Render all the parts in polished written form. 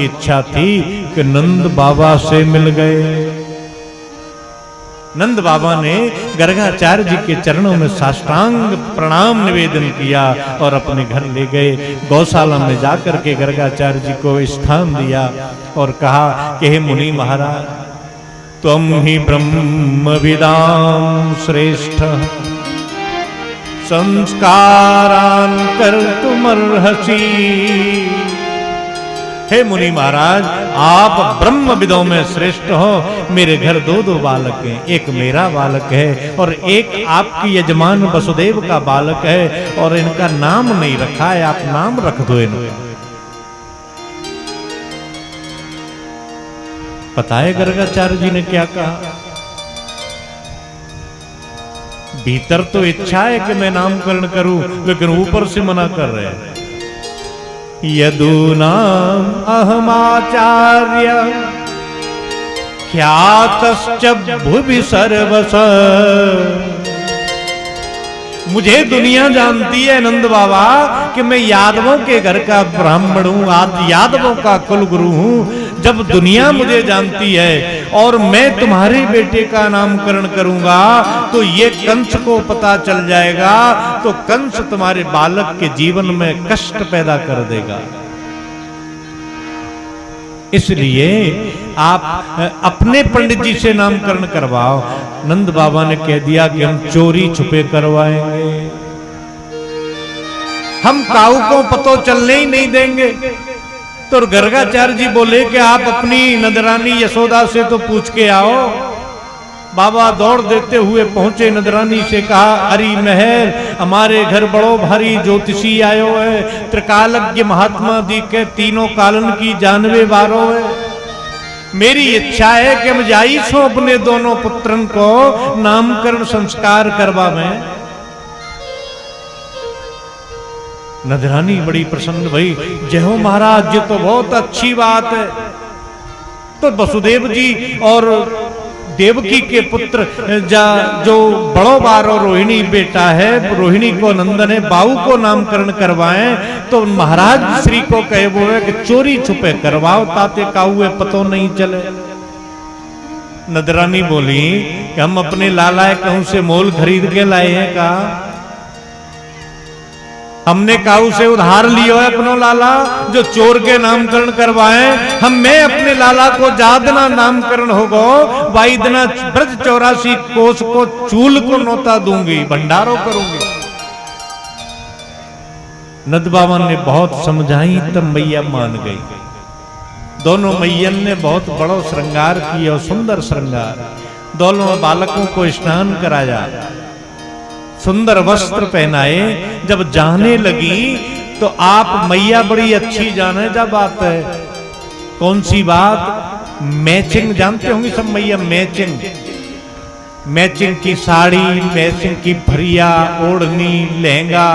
इच्छा थी कि नंद बाबा से मिल गए। नंद बाबा ने गर्गाचार्य जी के चरणों में साष्टांग प्रणाम निवेदन किया और अपने घर ले गए। गौशाला में जाकर के गर्गाचार्य जी को स्थान दिया और कहा कि हे मुनि महाराज, त्वं ही ब्रह्म विदाम श्रेष्ठ संस्कारान कर्तुमर्हसि। हे मुनि महाराज, आप ब्रह्म विदों में श्रेष्ठ हो। मेरे घर दो बालक हैं, एक मेरा बालक है और एक आपकी यजमान वसुदेव का बालक है, और इनका नाम नहीं रखा है, आप नाम रख दो इन्हें। पता है गर्गाचार्य जी ने क्या कहा? भीतर तो इच्छा है कि मैं नामकरण करूं, लेकिन ऊपर से मना कर रहे हैं। यदूनाम अहमाचार्य ख्यातश्च भुवि सर्वस। मुझे दुनिया जानती है नंद बाबा कि मैं यादवों के घर का ब्राह्मण हूं, आज यादवों का कुल गुरु हूं। जब दुनिया मुझे जानती है और मैं तुम्हारे बेटे का नामकरण करूंगा तो ये कंस को पता चल जाएगा, तो कंस तुम्हारे बालक के जीवन में कष्ट पैदा कर देगा। इसलिए आप अपने पंडित जी से नामकरण करवाओ। नंद बाबा ने कह दिया कि हम चोरी छुपे करवाएंगे, हम काऊ को पतो चलने ही नहीं देंगे। तो गर्गाचार्य जी बोले कि आप अपनी नंदरानी यशोदा से तो पूछ के आओ। बाबा दौड़ देते हुए पहुंचे, नंदरानी से कहा, अरे महर, हमारे घर बड़ो भारी ज्योतिषी आयो है, त्रिकालज्ञ महात्मा जी के तीनों कालन की जानवे बारो है। मेरी इच्छा है कि हम जाइसो अपने दोनों पुत्रन को नामकरण संस्कार करवावे। नंदरानी बड़ी प्रसन्न भई, जय हो महाराज, ये तो बहुत अच्छी बात है। तो वसुदेव जी और देवकी के पुत्र जो बड़ो बारो रोहिणी बेटा है, रोहिणी को नंदन है, बाऊ को नामकरण करवाएं। तो महाराज श्री को कहे वो है कि चोरी छुपे करवाओ, ताते काहुए पतो नहीं चले। नंदरानी बोली कि हम अपने लाला कहूं से मोल खरीद के लाए हैं का? हमने काऊ से उधार लियो है अपनो लाला जो चोर के नामकरण करवाए। हम मैं अपने लाला को जादना नामकरण होगो, वाइदना ब्रज 84 कोस को चूल को नोता दूंगी, भंडारो करूंगी। नंद बाबा ने बहुत समझाई तब मैया मान गई। दोनों मैयन ने बहुत बड़ो श्रृंगार किया, सुंदर श्रृंगार। दोनों बालकों को स्नान कराया, सुंदर वस्त्र पहनाए। जब जाने लगी तो आप मैया बड़ी अच्छी जाने जब बात है। कौन सी बात? मैचिंग जानते होंगे सब मैया, मैचिंग, मैचिंग की साड़ी, मैचिंग की भरिया, ओढ़नी, लहंगा,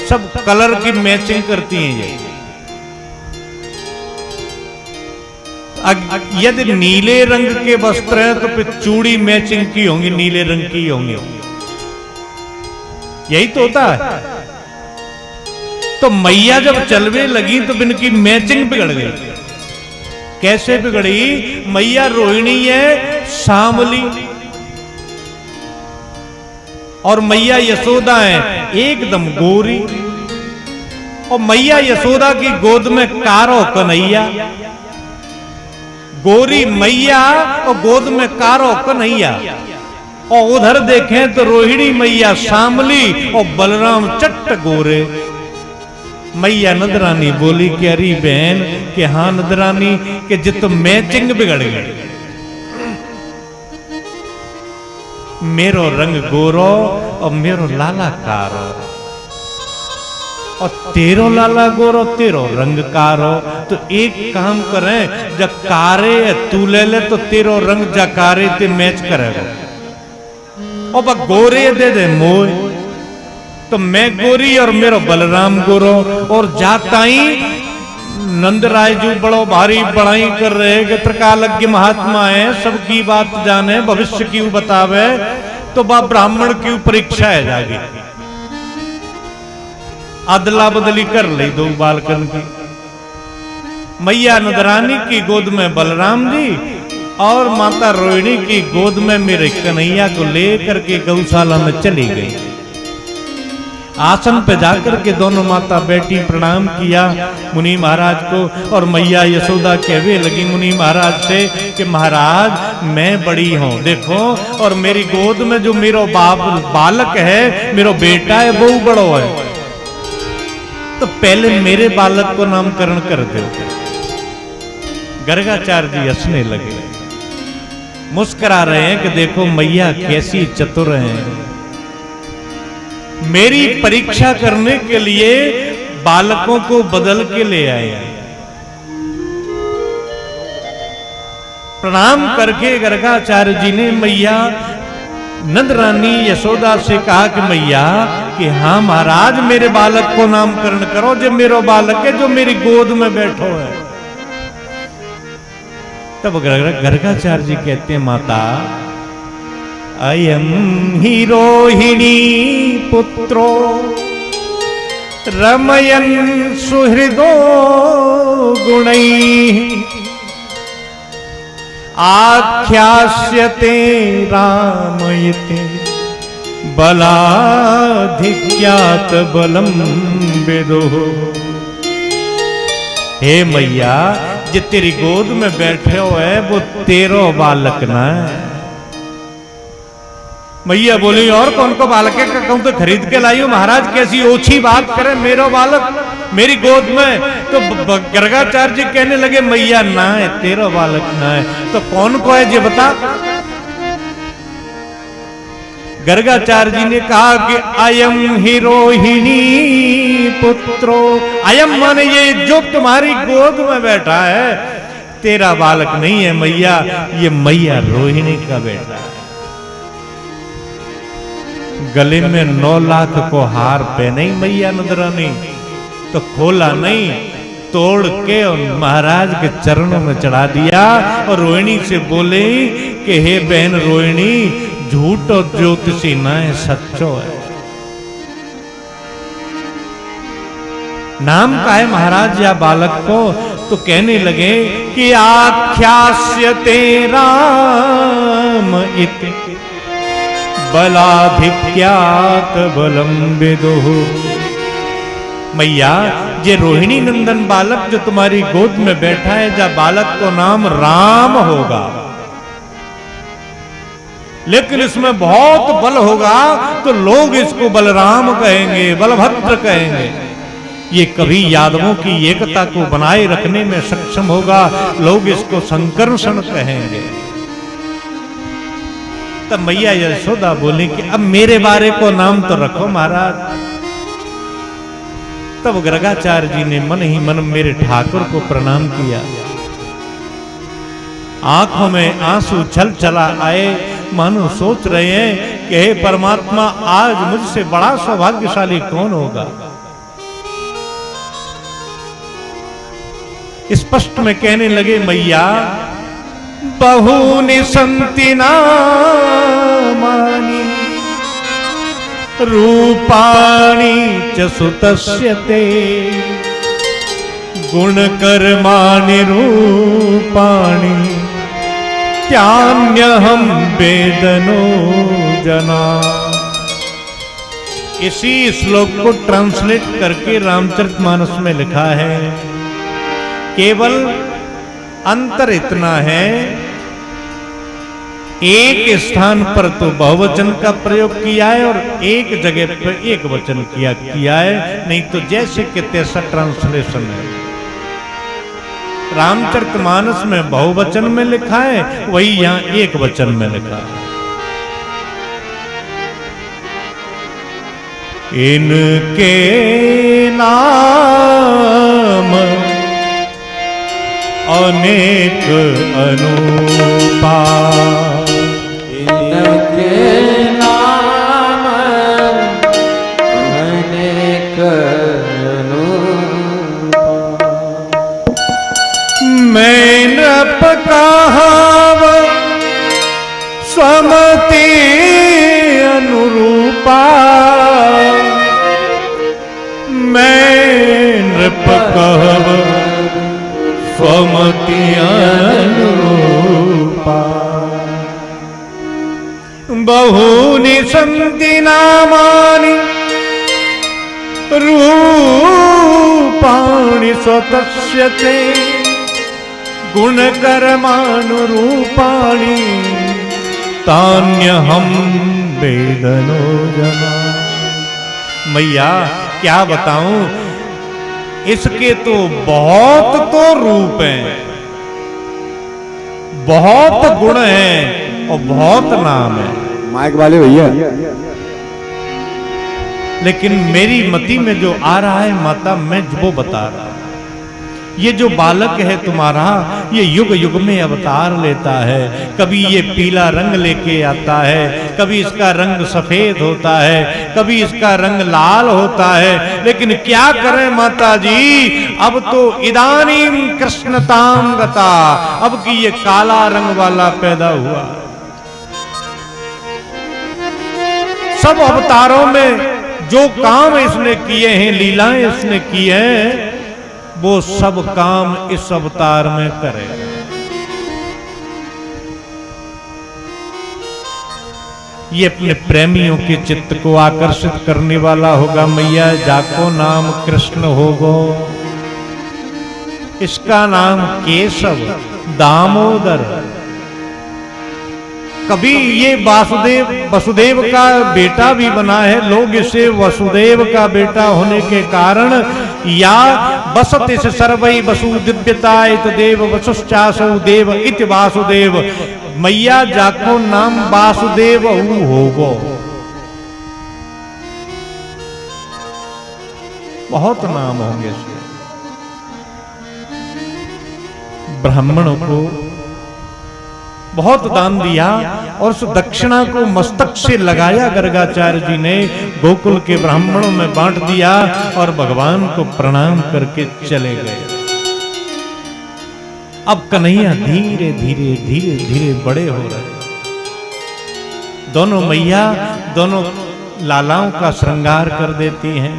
सब कलर की मैचिंग करती हैं ये। यदि नीले रंग के वस्त्र हैं तो फिर चूड़ी मैचिंग की होंगी, नीले रंग की होंगी। यही तो होता है। तो मैया जब चलवे लगी तो इनकी मैचिंग बिगड़ गई। कैसे बिगड़ी? मैया रोहिणी है सांवली और मैया यशोदा है एकदम गोरी, और मैया यशोदा की गोद में कारो कन्हैया। गोरी मैया और गोद में कारो कन्हैया। और उधर देखें तो रोहिणी मैया सांवली और बलराम चट्ट गोरे। मैया नंदरानी बोली कि अरे बहन कि हाँ नंदरानी कि जित मैचिंग बिगड़ गई। मेरो रंग गोरो और मेरो लाला कारो, और तेरो लाला गोरो तेरो रंग कारो। तो एक काम करें, जब कारे तू ले ले तो तेरो रंग जकारे ते मैच करेगा, और बा गोरे दे दे मोय। तो मैं गोरी और मेरो बलराम गोरो। और जाता ही नंदराय जी बड़ो भारी बड़ाई कर रहे कि त्रिकालज्ञ महात्मा है, सबकी बात जाने, भविष्य क्यों बतावे। तो बा ब्राह्मण की परीक्षा है जागी, अदला बदली कर ली दो बालकन की। मैया नंदरानी की गोद में बलराम जी और माता रोहिणी की गोद में मेरे कन्हैया को लेकर के गौशाला में चली गई। आसन पे जाकर के दोनों माता बेटी प्रणाम किया मुनि महाराज को, और मैया यशोदा कहने लगी मुनि महाराज से कि महाराज मैं बड़ी हूँ देखो, और मेरी गोद में जो मेरा बालक है, मेरा बेटा है, वो बड़ो है, तो पहले मेरे बालक को नामकरण कर दो। गर्गाचार्य जी हंसने लगे, मुस्कुरा रहे हैं कि देखो मैया कैसी चतुर हैं, मेरी परीक्षा करने के लिए बालकों को बदल के ले आए। प्रणाम करके गर्गाचार्य जी ने मैया नंदरानी यशोदा से कहा कि मैया कि हाँ महाराज मेरे बालक को नामकरण करो, जो मेरा बालक है जो मेरी गोद में बैठो है। तब गर्गाचार्य जी कहते हैं माता अयम हि रोहिणी पुत्रो रमयन सुहृदो गुणैः आख्यास्यते रामयते बलाधिक्यात बलम विदुः। हे मैया जो तेरी गोद में बैठे हो है वो तेरो बालक ना है। मैया बोली और कौन को बालक है, कहूं तो खरीद के लाई हूं महाराज, कैसी ओछी बात करे, मेरो बालक मेरी गोद में। तो गर्गाचार्य जी कहने लगे मैया ना है, तेरा बालक ना है, तो कौन को है ये बता। गर्गाचार्य जी ने कहा कि अयम ही रोहिणी पुत्रो, अयम माने ये जो तुम्हारी गोद में बैठा है तेरा बालक नहीं है मैया, ये मैया रोहिणी का बेटा है। गले में 9 लाख को हार पहने मैया नंदरानी, तो खोला नहीं, तोड़ के और महाराज के चरणों में चढ़ा दिया, और रोहिणी से बोले कि हे बहन रोहिणी झूठ और ज्योतिषी ना है, सच्चो है। नाम का है महाराज या बालक को, तो कहने लगे कि आख्यास्यते राम इति बलाधिक्यात बलम विदुः। मैया ये रोहिणी नंदन बालक जो तुम्हारी गोद में बैठा है, जब बालक को नाम राम होगा, लेकिन इसमें बहुत बल होगा तो लोग इसको बलराम कहेंगे, बलभद्र कहेंगे। ये कभी यादवों की एकता को बनाए रखने में सक्षम होगा, लोग इसको संकर्षण कहेंगे। तब मैया यशोदा बोली कि अब मेरे बारे को नाम तो रखो महाराज। तब गर्गाचार्य जी ने मन ही मन मेरे ठाकुर को प्रणाम किया, आंखों में आंसू छल चला आए, मानो सोच रहे हैं कि हे परमात्मा आज मुझसे बड़ा सौभाग्यशाली कौन होगा। स्पष्ट में कहने लगे मैया बहूनि सन्ति नामानि रूपाणि च सुतस्य ते गुणकर्माणि रूपाणि त्यान्यहं वेदनो जना। इसी श्लोक को ट्रांसलेट करके रामचरितमानस में लिखा है, केवल अंतर इतना है एक स्थान पर तो बहुवचन का प्रयोग किया है और एक जगह पर एक वचन किया है, नहीं तो जैसे कि तैसा ट्रांसलेशन है। रामचरितमानस में बहुवचन में लिखा है, वही यहां एक वचन में लिखा है। इनके नाम अनेक अनुपा, इनके नाम अनेक अनुपा। मैं नृप कहाव स्वमति अनुरूपा, मैं नृप कहव स्वमति अनुरूपा। बहूनि सन्ति नामानि रूपाणि स्वतस्य ते गुणकर्मानुरूपाणि तान्यहं वेदनो जना। मैया क्या बताऊं, इसके तो बहुत तो रूप हैं, बहुत गुण हैं और बहुत नाम है। माइक वाले भैया, लेकिन मेरी मति में जो आ रहा है माता, मैं वो बता रहा हूं। ये जो बालक है तुम्हारा, ये युग युग में अवतार लेता है। कभी ये पीला रंग लेके आता है, कभी इसका रंग सफेद होता है, कभी इसका रंग लाल होता है। लेकिन क्या करें माता जी, अब तो इदानीं कृष्णतां गता, अब की ये काला रंग वाला पैदा हुआ। सब अवतारों में जो काम इसने किए हैं, लीलाएं इसने की हैं, वो सब काम इस अवतार में करेगा। ये अपने प्रेमियों के चित्त को आकर्षित करने वाला होगा। मैया जाको नाम कृष्ण होगो, इसका नाम केशव दामोदर। कभी ये वासुदेव वसुदेव का बेटा भी बना है। लोग इसे वसुदेव का बेटा होने के कारण या बसते से सर्वै वसु दिव्यता इत देव वसुश्चासौ देव इत वासुदेव। मैया जाको नाम वासुदेव होगो। बहुत नाम होंगे इसके। ब्राह्मणों को बहुत दान दिया और उस दक्षिणा को मस्तक से लगाया गर्गाचार्य जी ने, गोकुल के ब्राह्मणों में बांट दिया और भगवान को प्रणाम करके चले गए। अब कन्हैया धीरे धीरे धीरे धीरे बड़े हो रहे। दोनों मैया दोनों लालाओं का श्रृंगार कर देती हैं।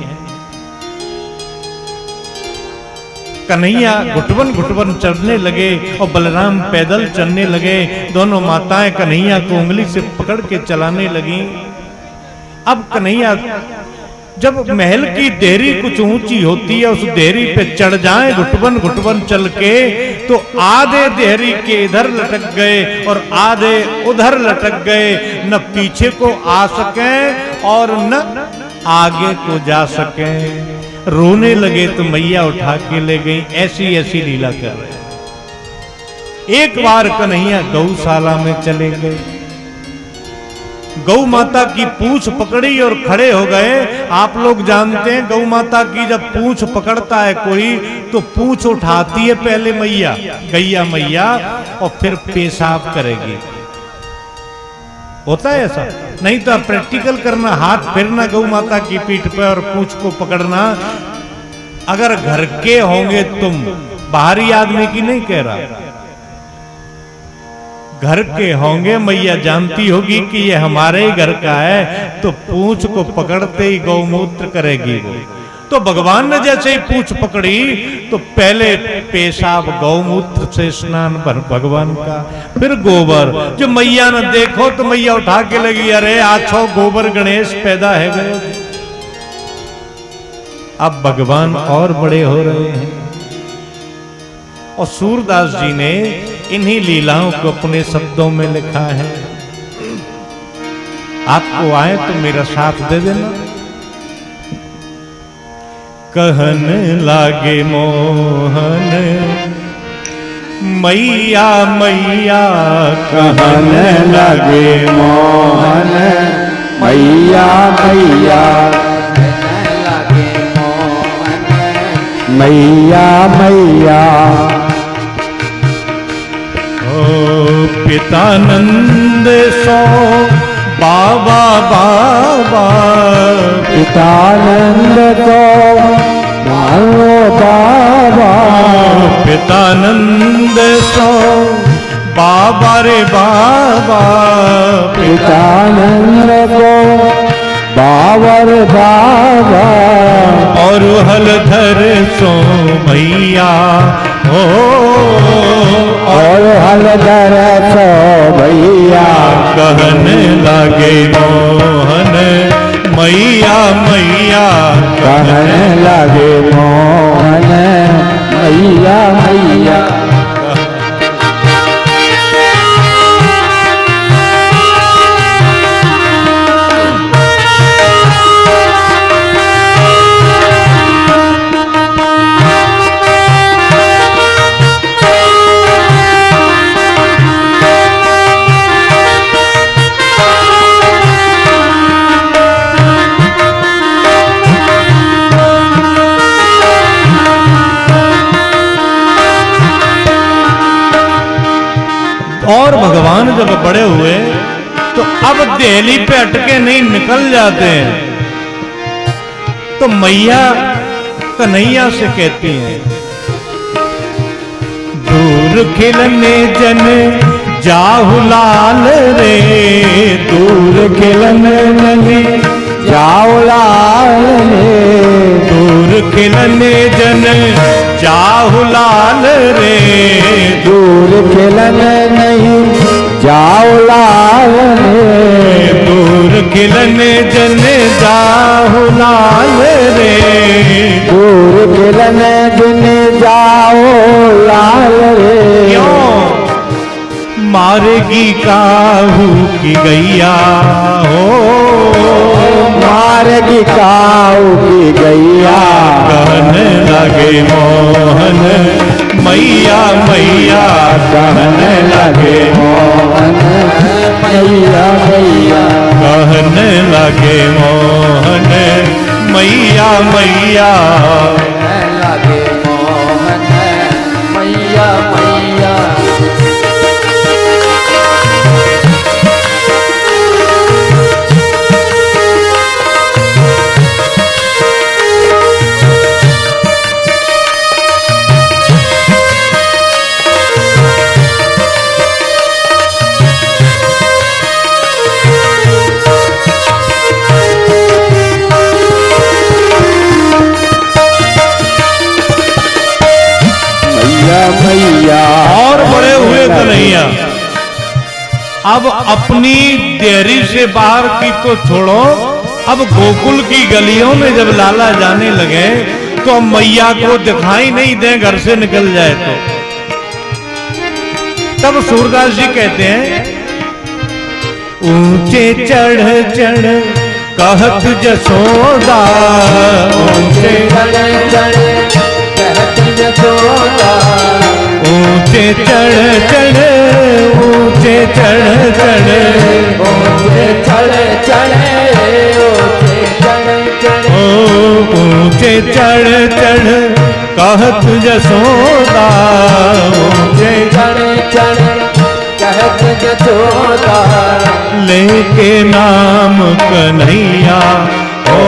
कन्हैया घुटवन घुटवन चलने लगे और बलराम पैदल चलने लगे। दोनों माताएं कन्हैया को उंगली से पकड़ के चलाने लगी। अब कन्हैया जब महल की देहरी कुछ ऊंची होती है, उस देहरी पे चढ़ जाए घुटवन घुटवन चल के, तो आधे देहरी के इधर लटक गए और आधे उधर लटक गए। न पीछे को आ सके और न आगे को जा सके। रोने लगे तो मैया उठा के ले गई। ऐसी ऐसी लीला कर रहे। एक बार कन्हैया गौशाला में चले गए। गौ माता की पूंछ पकड़ी और खड़े हो गए। आप लोग जानते हैं गौ माता की जब पूंछ पकड़ता है कोई, तो पूंछ उठाती है पहले मैया, गैया मैया, और फिर पेशाब करेगी। होता है ऐसा? नहीं तो प्रैक्टिकल करना, हाथ फेरना गौ माता की पीठ पे और पूंछ को पकड़ना। अगर घर के होंगे तुम, बाहरी आदमी की नहीं कह रहा, घर के होंगे, मैया जानती होगी कि ये हमारे ही घर का है, तो पूंछ को पकड़ते ही गौमूत्र करेगी वो। तो भगवान ने जैसे ही पूंछ पकड़ी तो पहले पेशाब गौमूत्र से स्नान पर भगवान का, फिर गोबर। जो मैया ने देखो तो मैया उठा के लगी, अरे आछो गोबर गणेश पैदा है गए। अब भगवान और बड़े हो रहे हैं। और सूरदास जी ने इन्हीं लीलाओं को अपने शब्दों में लिखा है। आपको आए तो मेरा साथ दे देना। कहन लागे मोहन मैया मैया, कहन लागे मोहन मैया मैया, मैया मैया। ओ पितानंद सो बाबा बाबा, पितानंद को मानो बाबा, पितानंद सो बाबा रे बाबा, पितानंद को बावर बाबा और हलधर सो मैया हो, और हलधर सो भैया कहने लगे मोहन मैया मैया, कहने लगे मोहन मैया मैया। और भगवान जब बड़े हुए तो अब दिल्ली पे अटके नहीं निकल जाते हैं, तो मैया कन्हैया से कहती हैं, दूर खिलने जन जाहु लाल रे, दूर खिलने जने जाओ लाल रे, दूर खिलने जन जाहु लाल रे, दूर खिलने नहीं जाओ लाल रे, दूर खिलने जन जाहु लाल रे, दूर खिलने जने जाओ लाल रे। क्यों मारेगी काहू की गैया हो, मारेगी काऊ की गैया, कहने लगे मोहन मैया मैया, कहने लगे मोहन मैया मैया, कहने लगे मोहन मैया मैया, लगे मोहन मैया मैया। मैया और बड़े हुए कन्हैया अब अपनी देरी से बाहर की तो छोड़ो, अब गोकुल की गलियों में जब लाला जाने लगे तो मैया को दिखाई नहीं दे, घर से निकल जाए तो तब सूरदास जी कहते हैं, ऊंचे चढ़ चढ़ कहत जसोदा, ऊंचे चढ़ चढ़ कहत जसोदा, ऊंचे चढ़ चढ़ ऊंचे चढ़ चढ़ ऊंचे चढ़ चढ़ ऊंचे चढ़ चढ़, ओ ऊंचे चढ़ चढ़ कहत जसोदा, ऊंचे चढ़ चढ़ कहत जसोदा, लेके नाम कन्हैया ओ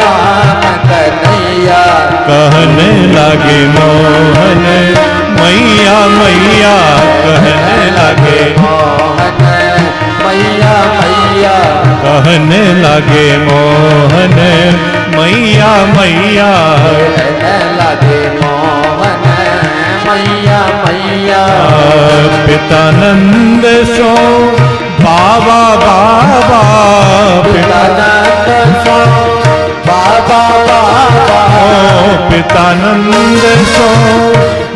नाम कन्हैया, कहने लगे मोहन मैया मैया, कहने लगे मोहन मैया मैया, कहने लगे मोहन मैया मैया, कहने लगे मोहन मैया मैया। पितानंद सो बाबा बाबा, पितानंद सो बाबा बाबा, पितानंद सो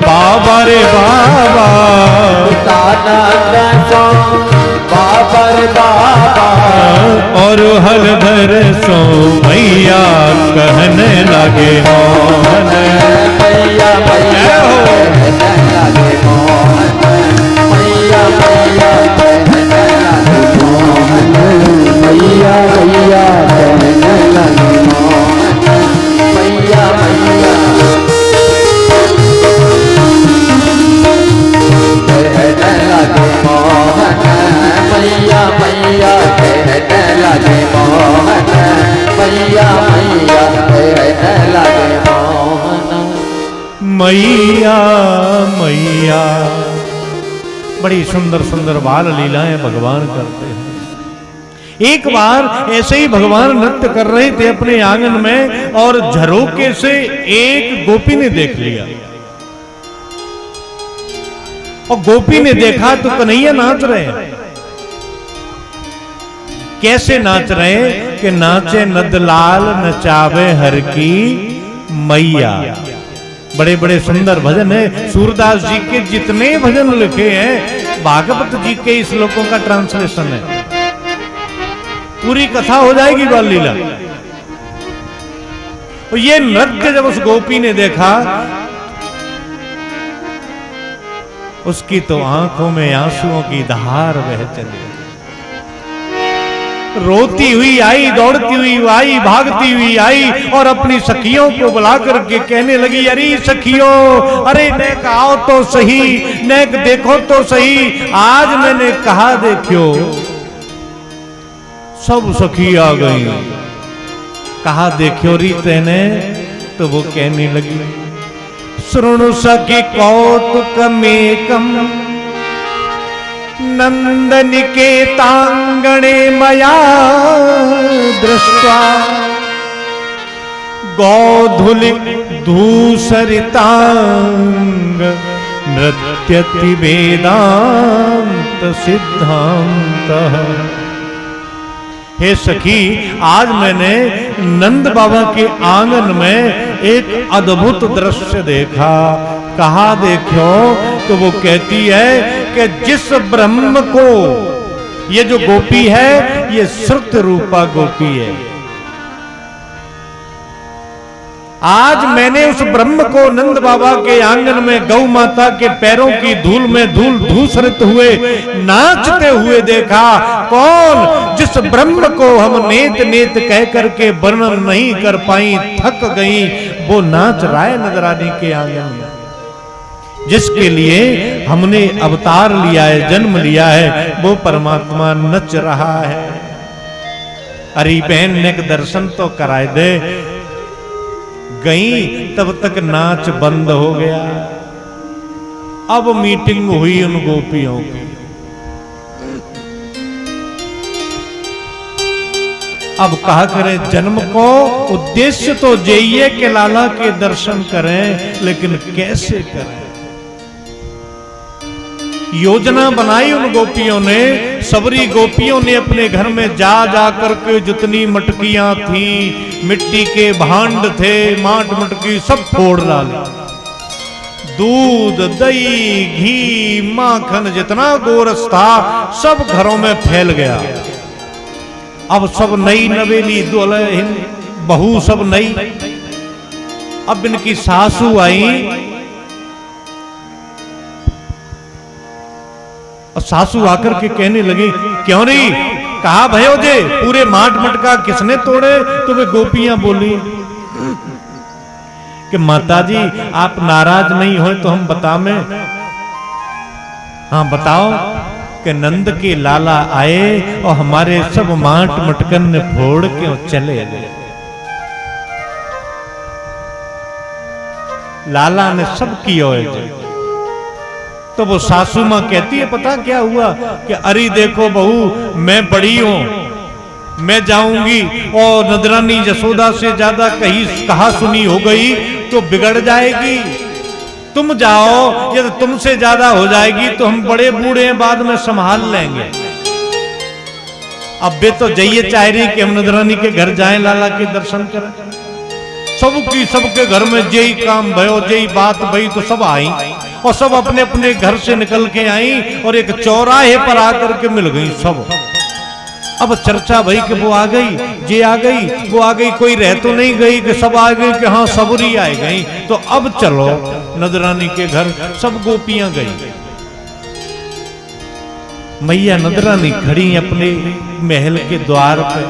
बाबा रे बाबा, पितानंद सो बाबा रे बाबा, और हलधर सो मैया, कहने लगे मोहन मैया मैया, कहने लगे मोहन मैया मैया, कहने लगे मोहन मैया मैया, कहने लगे मैया मैया, कहने लगे मोहन मैया मैया, कहने लगे मोहन मैया मैया, कहने लगे मोहन मैया मैया। बड़ी सुंदर सुंदर बाल लीलाएं भगवान करते हैं। एक बार ऐसे ही भगवान नृत्य कर रहे थे अपने आंगन में और झरोके से एक गोपी ने देख लिया और गोपी ने देखा तो कन्हैया नाच रहे हैं। कैसे नाच रहे हैं कि नाचे नदलाल नचावे हर की मैया। बड़े बड़े सुंदर भजन है। सूरदास जी के जितने भजन लिखे हैं भागवत जी के श्लोकों का ट्रांसलेशन है। पूरी कथा हो जाएगी बाल लीला। और ये नृत्य जब उस गोपी ने देखा उसकी तो आंखों में आंसुओं की धार बह चली। रोती हुई आई, दौड़ती हुई आई, भागती हुई आई और अपनी सखियों को बुला करके कहने लगी, अरे सखियों, अरे नेक आओ तो सही, नेक देखो तो सही, आज मैंने कहा देखियो। सब सखी आ गई। कहा देखियो री तेने, तो वो कहने लगी, शृणु सखी कौतुक मेकम नंदनिकेतांगणे मया दृष्ट्वा गोधूलि धूसरितांग नृत्यति वेदांत सिद्धांत। हे सखी, आज मैंने नंद बाबा के आंगन में एक अद्भुत दृश्य देखा। कहा देखो, तो वो कहती है कि जिस ब्रह्म को, ये जो गोपी है ये श्रुत रूपा गोपी है। आज मैंने उस ब्रह्म को नंद बाबा के आंगन में गौ माता के पैरों की धूल में धूल धूसरित हुए नाचते हुए देखा। कौन? जिस ब्रह्म को हम नेत नेत कह करके वर्णन नहीं कर पाई, थक गई, वो नाच रहा है नजरानी के आंगन में। जिसके लिए हमने अवतार लिया है, जन्म लिया है, वो परमात्मा नच रहा है। अरे बहन ने दर्शन तो कराए दे। गई तब तक नाच बंद हो गया। अब मीटिंग हुई उन गोपियों की। अब कहा करें, जन्म को उद्देश्य तो जइए के लाला के दर्शन करें, लेकिन कैसे करें? योजना बनाई उन गोपियों ने। सबरी गोपियों ने अपने घर में जा जा करके जितनी मटकियां थी, मिट्टी के भांड थे, माट मटकी सब फोड़ डाली। दूध, दही, घी, माखन, जितना गोरस था सब घरों में फैल गया। अब सब नई नवेली दुल्हन बहू सब नई। अब इनकी सासू आई और सासू आकर के कहने लगी, क्यों नहीं? कहा भयो जे पूरे माट मटका किसने तोड़े? तो वे गोपियां बोली कि माताजी आप नाराज नहीं हो तो हम बता में। हाँ बताओ। कि नंद के लाला आए और हमारे सब माट मटकन ने फोड़ के चले गए। लाला ने सब किया है। तो वो सासू मां कहती है, पता क्या हुआ? कि अरे देखो बहू, मैं बड़ी हूं, मैं जाऊंगी और नदरानी यशोदा से ज्यादा कहा सुनी हो गई तो बिगड़ जाएगी। तुम जाओ, यदि तुमसे ज्यादा हो जाएगी तो हम बड़े बूढ़े हैं, बाद में संभाल लेंगे। अब वे तो जाइए चाह रही कि हम नदरानी के घर जाएं, लाला के दर्शन करें। सबके घर में जय काम भयो, जय बात भई, तो सब आई और सब अपने अपने घर से निकल के आई और एक चौराहे पर आकर के मिल गई सब। अब चर्चा भई कि वो आ गई, जे आ गई, वो आ गई, कोई रह तो नहीं गई कि सब आ गई कि हाँ सबरी आ गई। तो अब चलो नदरानी के घर। सब गोपियां गई। मैया नदरानी खड़ी अपने महल के द्वार पे।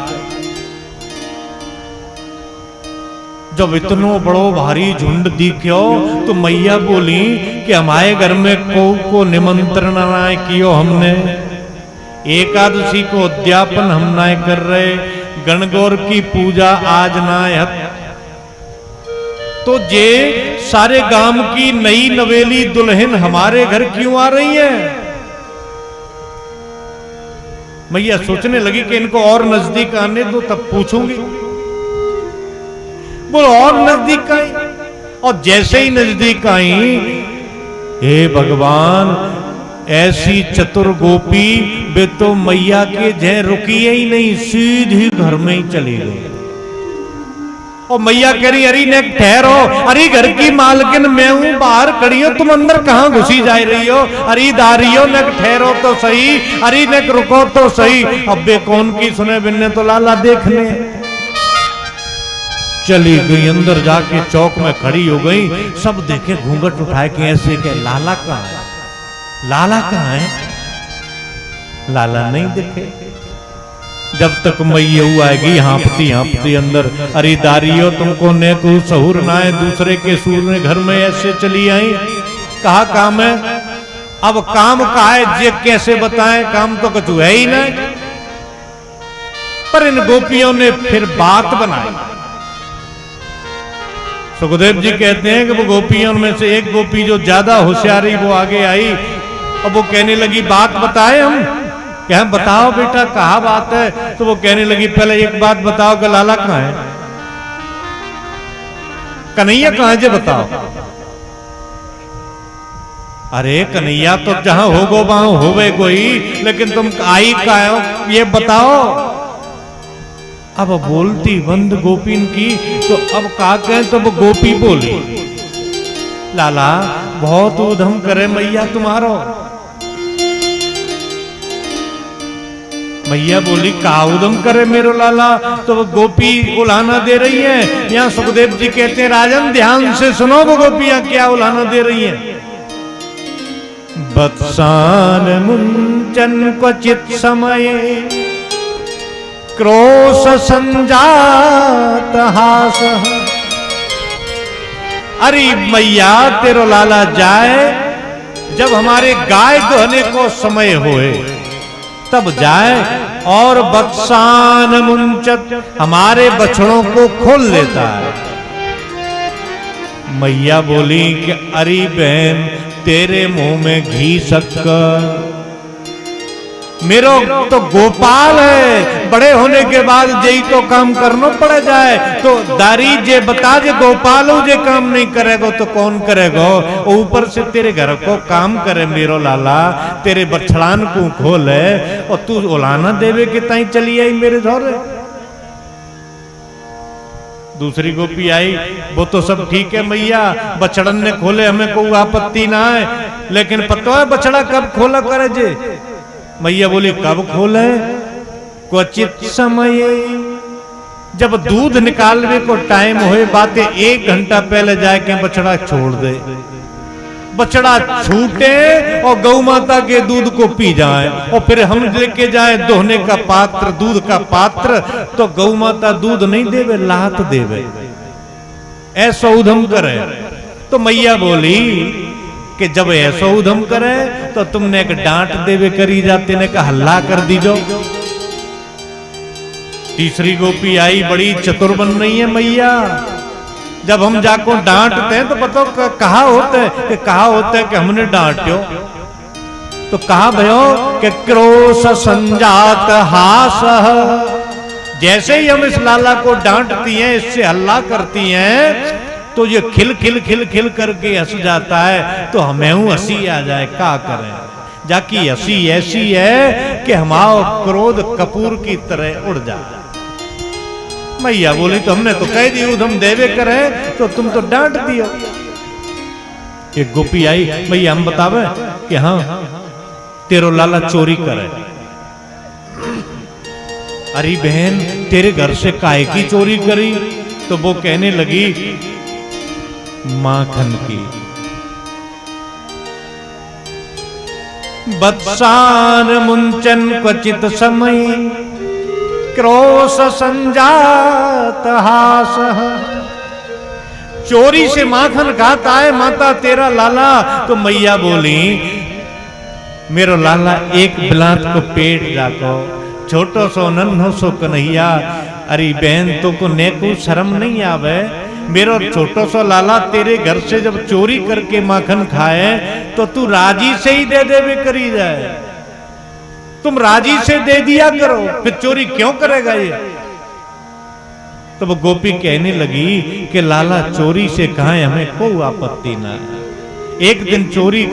जब इतनो बड़ो भारी झुंड दिखो तो मैया बोली कि हमारे घर में को निमंत्रण ना कियो हमने। एकादशी को उद्यापन हम ना कर रहे, गणगौर की पूजा आज ना है। तो जे सारे गांव की नई नवेली दुल्हन हमारे घर क्यों आ रही है? मैया सोचने लगी कि इनको और नजदीक आने दो तब पूछूंगी। बोलो और नजदीक आई, और जैसे ही नजदीक आई, हे भगवान, ऐसी चतुर गोपी वे तो मैया के जय रुकी ही नहीं, सीधी घर में ही चली गई। और मैया कह रही, अरे ने ठहरो, अरे घर की मालकिन मैं हूं, बाहर खड़ी हो, तुम अंदर कहां घुसी जा रही हो? अरे दारियो ने ठहरो तो सही, अरे ने रुको तो सही। अब बे कौन की सुने, बिन्ने तो लाला देखने चली गई। अंदर जाके चौक में खड़ी हो गई, सब देखे घूंघट उठाए के ऐसे के लाला कहां है, लाला कहां है? लाला नहीं दिखे। जब तक मैया आएगी हाँपती हाँपती अंदर, अरे दारियो तुमको ने को सहूर ना है, दूसरे के सूर ने घर में ऐसे चली आई, कहा काम है? अब काम का है जे कैसे बताएं, काम तो कुछ है ही नहीं। पर इन गोपियों ने फिर बात बनाई। सुखदेव जी कहते हैं कि वो गोपियों में से एक गोपी जो ज्यादा होशियारी वो आगे आई, और वो कहने लगी बात बताए हम? क्या बताओ बेटा कहा बात है? तो वो कहने लगी पहले एक बात बताओ कि लाला कहां है, कन्हैया कहां है, जे बताओ। अरे कन्हैया तो जहां होगो वहां होवे कोई, लेकिन तुम आई का हो ये बताओ। अब बोलती बंद गोपीन की, तो अब का कहें? तो वो गोपी बोली, लाला बहुत उधम करे मैया तुम्हारो। मैया बोली का उदम करे मेरो लाला? तो वो गोपी उलाहना दे रही है। यहाँ सुखदेव जी कहते हैं, राजन ध्यान से सुनो वो गोपियां क्या उलाहना दे रही हैं। बत्सान मुंचन क्वचित समय, क्रोश संजात हास। अरे मैया तेरो लाला जाए, जब हमारे गाय दोहने को समय होए तब जाए, और बत्सान मुंचत हमारे बछड़ों को खोल लेता है। मैया बोली कि अरे बहन तेरे मुंह में घी शक्कर, मेरो तो गोपाल है, बड़े होने के बाद यही तो काम करना पड़ जाए। तो दारी जे बता जे गोपाल हो जे काम नहीं करेगो तो कौन करेगो? ऊपर से तेरे घर को काम करे मेरो लाला, तेरे बछड़ान को खोले, और तू ओलाना देवे के ताई चली आई मेरे धोरे। दूसरी गोपी आई, वो तो सब ठीक है मैया, बछड़न ने खोले हमें कोई आपत्ति ना है, लेकिन पता है बछड़ा कब खोला करे जे? मैया बोली कब खोले? क्वचित समय, जब दूध निकालने को टाइम होए, बातें 1 घंटा पहले जाके बछड़ा छोड़ दे, बछड़ा छूटे और गौ माता के दूध को पी जाए, और फिर हम लेके जाए दोहने का पात्र, दूध का पात्र, तो गौ माता दूध नहीं देवे, लात देवे, ऐसा उधम करे। तो मैया बोली कि जब ऐसा उधम करे तो तुमने एक डांट देवे करी जाते ने का हल्ला कर दीजो। तीसरी गोपी आई, बड़ी चतुर बन रही है मैया, जब हम जाको डांटते हैं तो पता कहा होता है कि कहा होता है कि हमने डांट्यो, तो कहा भयो कि क्रोश संजात हास। जैसे ही हम इस लाला को डांटती हैं, इससे हल्ला करती हैं, तो ये खिल खिल खिल खिल करके हंस जाता है, तो हमें हंसी आ जाए, क्या करें? जाकी हंसी ऐसी है कि हमारा क्रोध कपूर की तरह उड़ जाए। मैया बोली तो हमने तो कह दी उधम देवे करे, तो तुम तो डांट दियो। एक गोपी आई, मैया हम बतावे कि हाँ तेरो लाला चोरी करे। अरे बहन तेरे घर से काहे की चोरी करी? तो वो कहने लगी माखन की। बत्सान मुंचन क्वचित समय, क्रोश संजात हास। चोरी से माखन खाता है माता तेरा लाला। तो मैया बोली मेरो लाला एक बिलात को पेट जाको, छोटो सो नन्हो सो कन्हैया। अरे बहन तो को नेको शर्म नहीं आवे? मेरो छोटो सो लाला तेरे घर से जब चोरी करके माखन खाए तो तू राजी से ही दे देवे करी जाए। तुम राजी से दे दिया करो, फिर चोरी क्यों करेगा ये? तो वो गोपी कहने लगी कि लाला चोरी से कहा है, हमें कोई आपत्ति ना। एक दिन चोरी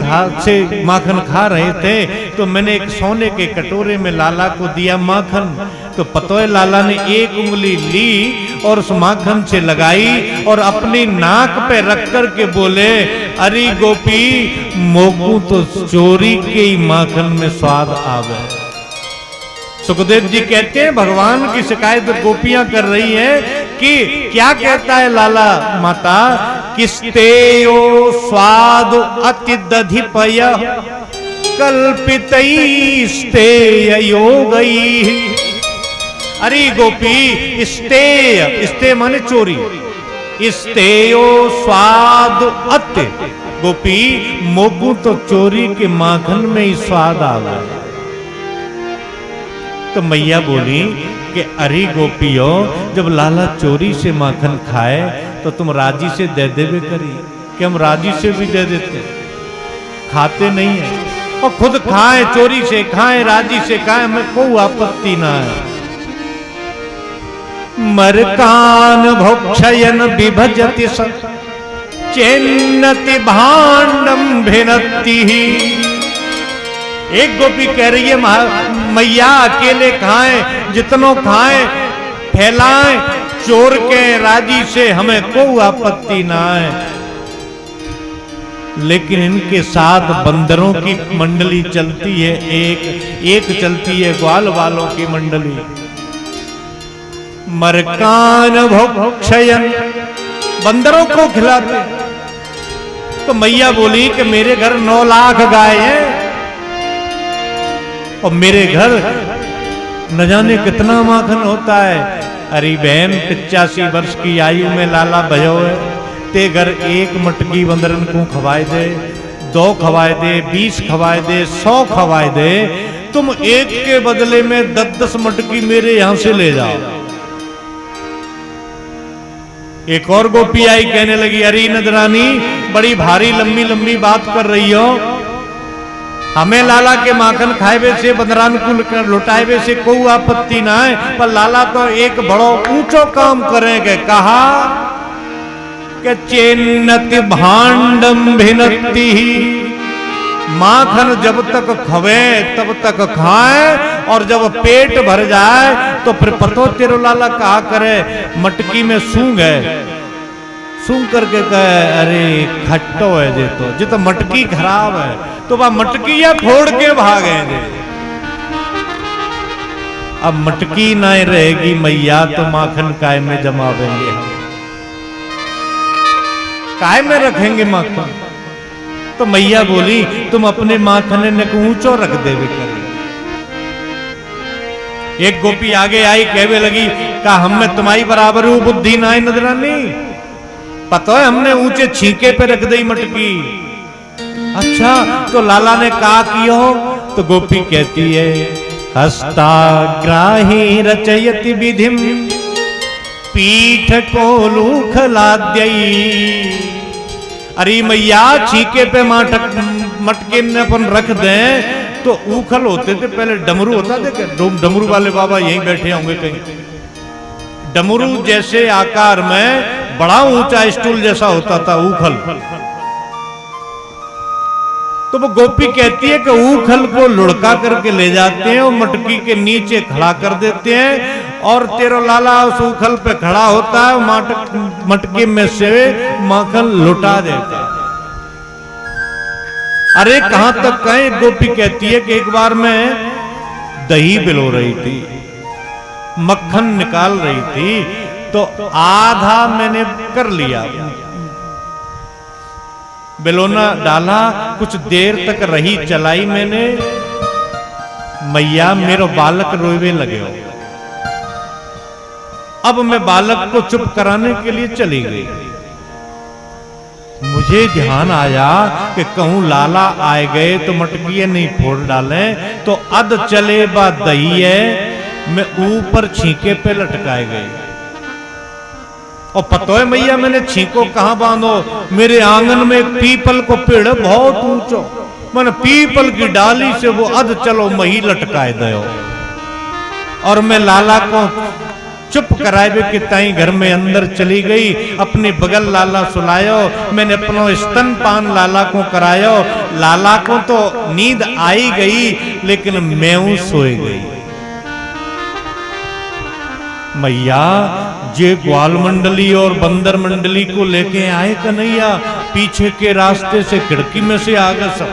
से माखन खा रहे थे तो मैंने एक सोने के कटोरे में लाला को दिया माखन, तो पतो है लाला ने एक उंगली ली और उस माखन से लगाई और अपनी नाक पे रख कर के बोले, अरे गोपी मोकू तो चोरी के ही माखन में स्वाद आवे। सुखदेव जी कहते हैं भगवान की शिकायत गोपियां कर रही है कि क्या कहता है लाला माता, किस्तेयो स्वाद अतिदधिपय कल्पितैस्तेय योगैः। अरे गोपी स्तेय माने चोरी, स्तेयो स्वाद अत्य, गोपी मोकू तो चोरी के माखन में ही स्वाद आ गया। तो मैया बोली कि अरे गोपियों, जब लाला चोरी से माखन खाए तो तुम राजी से दे देवे करी, कि हम राजी से भी दे देते, खाते नहीं है, और खुद खाए, चोरी से खाए, राजी से खाए, हमें कोई आपत्ति ना है। मरकान भोक्षयन विभजति चेन्नति भांडम भिनत्ति। एक गोपी कह रही है मैया अकेले खाएं, जितनों खाएं फैलाएं, चोर के राजी से हमें कोई आपत्ति ना है। लेकिन इनके साथ बंदरों की मंडली चलती है, एक चलती है ग्वाल वालों की मंडली। मरकान भोक्षयन, बंदरों को खिलाते। तो मैया बोली कि मेरे घर 9 लाख गाय हैं और मेरे घर न जाने कितना माखन होता है। अरे बहन 85 वर्ष की आयु में लाला भयो है, ते घर 1 मटकी बंदरन को खवाए दे, 2 खवाए दे, 20 खवाए दे, 100 खवाए दे, तुम एक के बदले में 10-10 मटकी मेरे यहां से ले जाओ। एक और गोपी आई, कहने लगी, अरे नजरानी बड़ी भारी लंबी लंबी बात कर रही हो, हमें लाला के माखन खाए से बंदरान को लुटाए से कोई आपत्ति ना है, पर लाला तो एक बड़ो ऊंचो काम करेंगे। कहा कि चेन्नति भांडम भिनत्ति, माखन जब तक खवे तब तक खाए, और जब पेट भर जाए तो फिर पतो तेरो लाला कहा करे, मटकी में सूंघ है, सूंघ करके कहे, अरे खट्टो है जे तो मटकी खराब है, तो वह मटकियां फोड़ के भागेंगे। अब मटकी ना रहेगी मैया तो माखन काय में जमावेंगे, हम काय में रखेंगे माखन। तो मैया बोली, तुम अपने माखन ने ऊंचो रख देवे करें। एक गोपी आगे आई, कहवे लगी, का हम में तुम्हारी बराबर हूं बुद्धि ना है नजरानी, पता है हमने ऊंचे छींके पे रख दी मटकी। अच्छा तो लाला ने कहा कियो? तो गोपी कहती है, हस्ताग्राही रचयति विधिम पीठ को लूखलाद्यई। अरे मैया छीके पे मटके में अपन रख दें तो ऊखल होते थे, पहले डमरू होता था, डमरू वाले बाबा यहीं बैठे होंगे कहीं। डमरू जैसे आकार में बड़ा ऊंचा स्टूल जैसा होता था ऊखल। तो वो गोपी कहती है कि ऊखल को लुढ़का करके ले जाते हैं और मटकी के नीचे खड़ा कर देते हैं, और तेरो लाला उस ऊखल पे खड़ा होता है, मटकी में से माखन लुटा देते हैं। अरे कहां तक कहें? गोपी कहती है कि एक बार मैं दही बिलो रही थी, मक्खन निकाल रही थी, तो आधा मैंने कर लिया, बिलोना डाला, कुछ देर तक रही चलाई मैंने, मैया मेरो बालक रोवे लगे हो। अब मैं बालक को चुप कराने के लिए चली गई। मुझे ध्यान आया कि कहूं लाला आए गए तो मटकियां नहीं फोड़ डाले, तो अध चले बा दही है, मैं ऊपर छींके पे लटकाए गए। और पतो है मैया मैंने छींको कहां बांधो? मेरे आंगन में एक पीपल को पेड़ है बहुत ऊंचो, मन पीपल की डाली से वो अध चलो मही लटकाए दो। और मैं लाला को चुप कराए कि ताई घर में अंदर चली गई, अपने बगल लाला सुलायो, मैंने अपनो स्तनपान लाला को करायो। लाला को तो नींद आई गई लेकिन मैं सोए गई। मैया जे ग्वाल मंडली और बंदर मंडली को लेके आए कन्हैया, पीछे के रास्ते से खिड़की में से आ गए सब,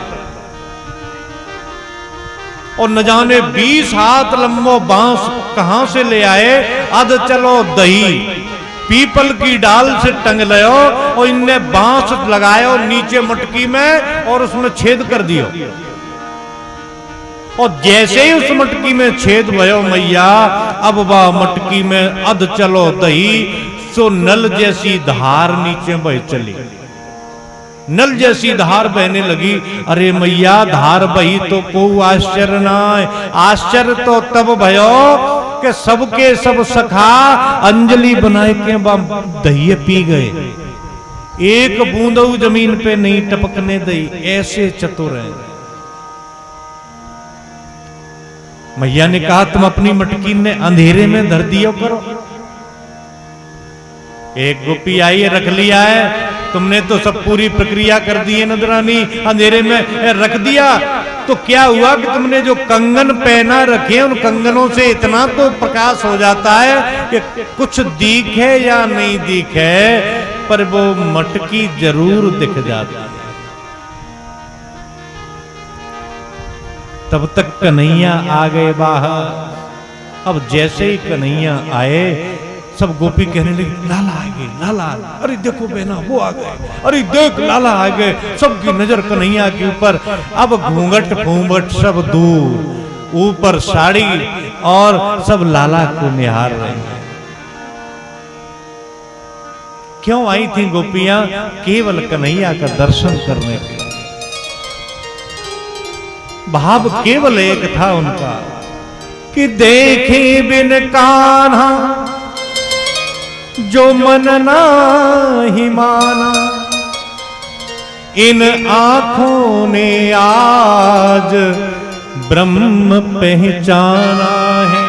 और न जाने 20 हाथ लंबो बांस कहां से ले आए। अध चलो दही पीपल की डाल से टंग लियो और इनने बांस लगायो नीचे मटकी में और उसमें छेद कर दियो। और जैसे ही उस मटकी में छेद भयो मैया, अब वह मटकी में अध चलो दही सो नल जैसी धार नीचे बह चली। नल जैसी धार बहने लगी। अरे मैया धार बही तो को आश्चर्य ना है। आश्चर्य तो तब भयो कि सबके सब सखा अंजलि बनाए के दही पी गए, एक बूंद जमीन पे नहीं टपकने दई, ऐसे चतुर हैं। मैया ने कहा तुम अपनी मटकी ने अंधेरे में धर दियो करो। एक गोपी आई है, रख लिया है, तुमने तो सब पूरी प्रक्रिया कर दी है नजरानी, अंधेरे में रख दिया तो क्या हुआ कि तुमने जो कंगन पहना रखे उन कंगनों से इतना तो प्रकाश हो जाता है कि कुछ दिखे या नहीं दिखे पर वो मटकी जरूर दिख जाती है। तब तक कन्हैया आ गए बाहर। अब जैसे ही कन्हैया आए सब गोपी कहने लगी लाला आ गए, लाला। अरे देखो बहना वो आ गए, अरे देख लाला आ गए। सबकी नजर कन्हैया के ऊपर। अब घूंघट घूंघट सब दूर, ऊपर साड़ी और सब लाला को निहार रहे हैं। क्यों आई थी गोपियां? केवल कन्हैया का दर्शन करने के। भाव केवल एक था उनका कि देखे बिन कान्हा जो मन नाही माना, इन आंखों ने आज ब्रह्म पहचाना है।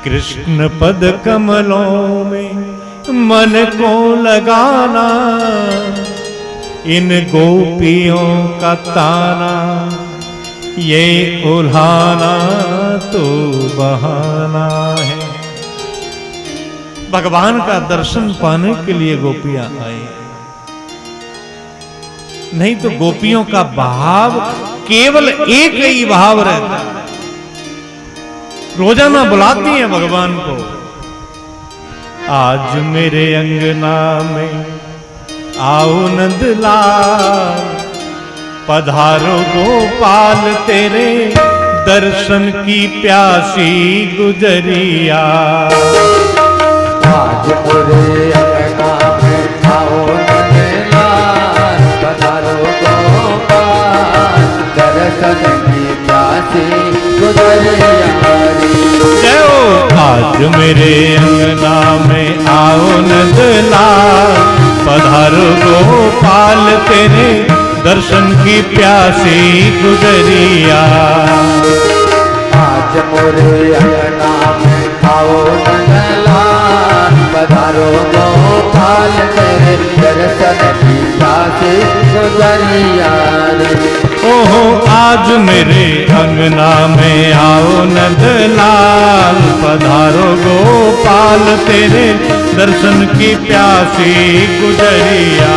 कृष्ण पद कमलों में मन को लगाना, इन गोपियों का ताना ये उल्हाना तो बहाना है। भगवान का दर्शन पाने के लिए गोपियां आई, नहीं तो गोपियों का भाव केवल एक ही भाव रहता है। रोजाना बुलाती हैं भगवान को। आज मेरे अंगना में आओ नंदलाल, पधारो गोपाल तेरे दर्शन की प्यासी गुजरिया। आज मेरे अंगना में आओ नंदलाल, पधारो गोपाल दर्शन की प्यासी गुजरिया। आज मेरे अंगना में आओ नंदलाल, पधारो गोपाल तेरे दर्शन की प्यासी गुजरिया। आज मोरे अंगना में आओ नंदलाल, पधारो गोपाल तेरे दर्शन की प्यासी गुजरिया। ओहो आज मेरे अंगना में आओ नंदलाल, पधारो गोपाल तेरे दर्शन की प्यासी गुजरिया।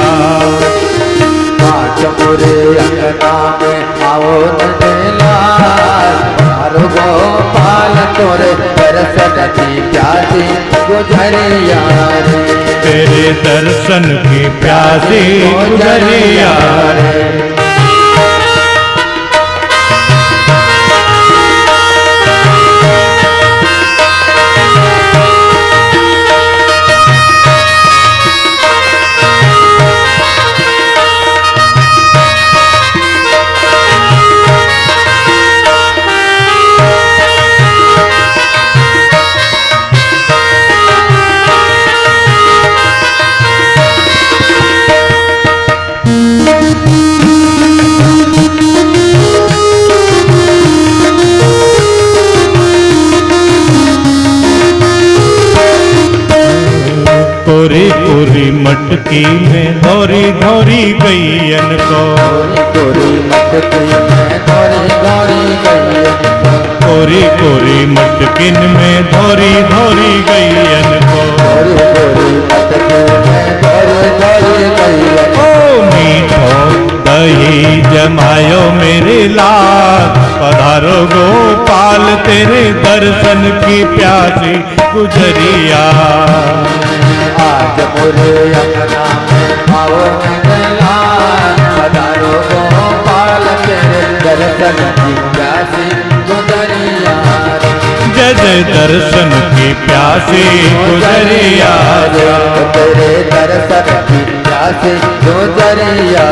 आज मोरे अंगना में आओ नंदलाल, पधारो गोपाल तोरे दर्शन की प्यासी गुजरिया। तेरे दर्शन की प्यासी गुजरिया। कोरी कोरी मटकी में धोरी धोरी गैयन को, कोरी मटकी में धोरी धोरी गैयन को, कोरी कोरी मटकिन में धोरी धोरी गैयन को, कोरी कोरी मटकी में धोरी धोरी गैयन को। ओ मीठो दही जमायो मेरे लाल, पधारो गोपाल तेरे दर्शन की प्यासी गुजरिया। आज मोरे अंगना में आओ नंदलाल, पधारो गोपाल तेरे दर्शन की प्यासी गुजरिया। जय जय दर्शन की प्यासी गुजरिया, तेरे दर्शन की प्यासी गुजरिया।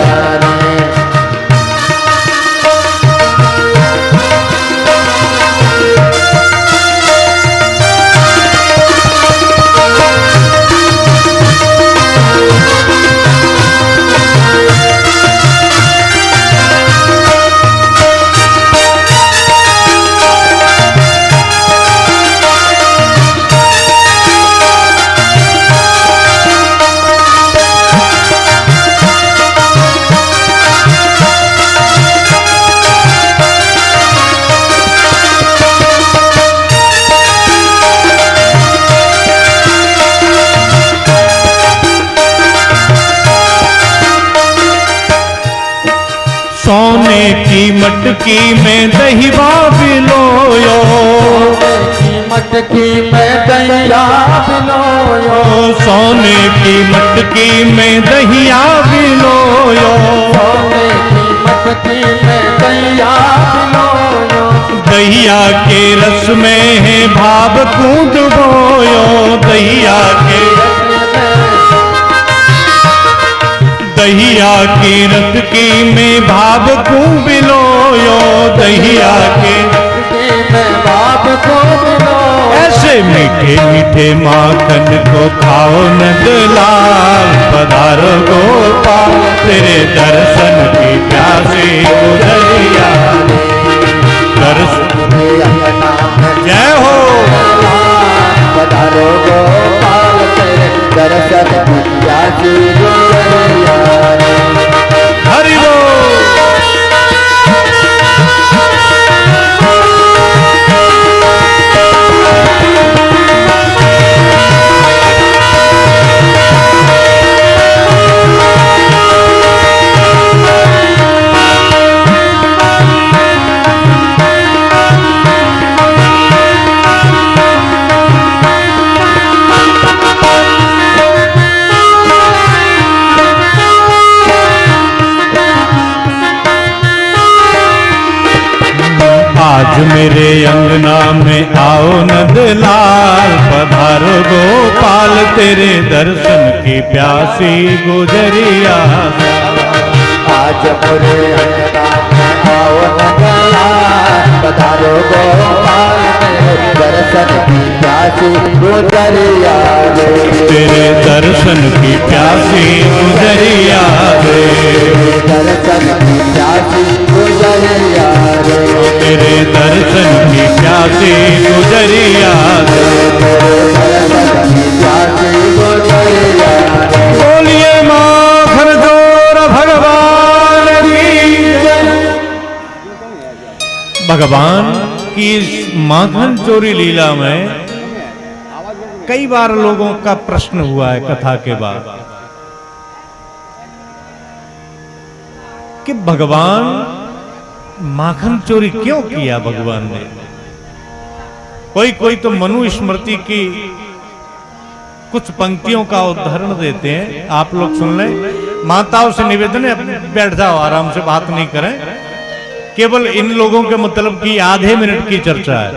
सोने की मटकी में दही बिलोयो, मटकी में दहिया बिलोयो, सोने की मटकी में दहिया बिलोयो, सोने की मटकी में दहिया बिलोयो। दहिया के रस में है भाव कूद बोयो, दहिया के दहिया की रस की में भाव को बिलोयो, दहिया के में बाप को बिलो। ऐसे मीठे मीठे माखन को खाओ नंदलाल, पधारो गोपाल तेरे दर्शन की प्यासी गुजरिया। दर्शन जय हो, पधारो गोपाल तेरे दर्शन की प्यासी गुजरिया। हरि बोल। आज मेरे अंगना में आओ नंदलाल, पधारो गोपाल तेरे दर्शन की प्यासी गुजरिया। आज मोरे अंगना में आओ नंदलाल, पधारो गोपाल तेरे दर्शन की प्यासी गुजरिया। तेरे दर्शन की प्यासी गुजरिया रे, दर्शन की प्यासी गुजरिया। तेरे दर्शन की प्यासी गुजरिया रे। बोलिए माखन चोर भगवान की जय। भगवान की इस माखन चोरी लीला में कई बार लोगों का प्रश्न हुआ है कथा के बाद कि भगवान माखन चोरी क्यों किया भगवान ने। कोई तो मनु स्मृति की कुछ पंक्तियों का उदाहरण देते हैं, आप लोग सुन लें। माताओं से निवेदन है बैठ जाओ, आराम से बात नहीं करें, केवल इन लोगों के मतलब की आधे मिनट की चर्चा है,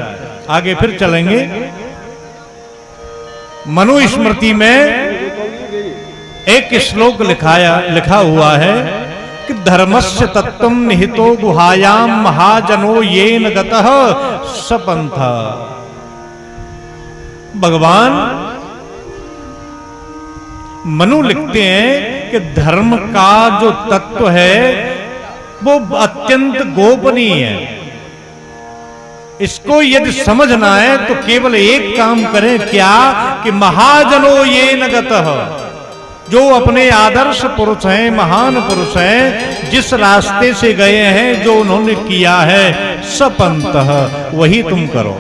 आगे फिर चलेंगे। मनु स्मृति में एक श्लोक लिखा हुआ है कि धर्मस्य तत्वम निहितो गुहायाम महाजनो येन गतः सपंथ। भगवान मनु लिखते हैं कि धर्म का जो तत्व है वो अत्यंत गोपनीय है। इसको यदि समझना है तो केवल एक काम करें, क्या कि महाजनो ये नगतः, जो अपने आदर्श पुरुष हैं, महान पुरुष हैं, जिस रास्ते से गए हैं, जो उन्होंने किया है, सपंतः वही तुम करो।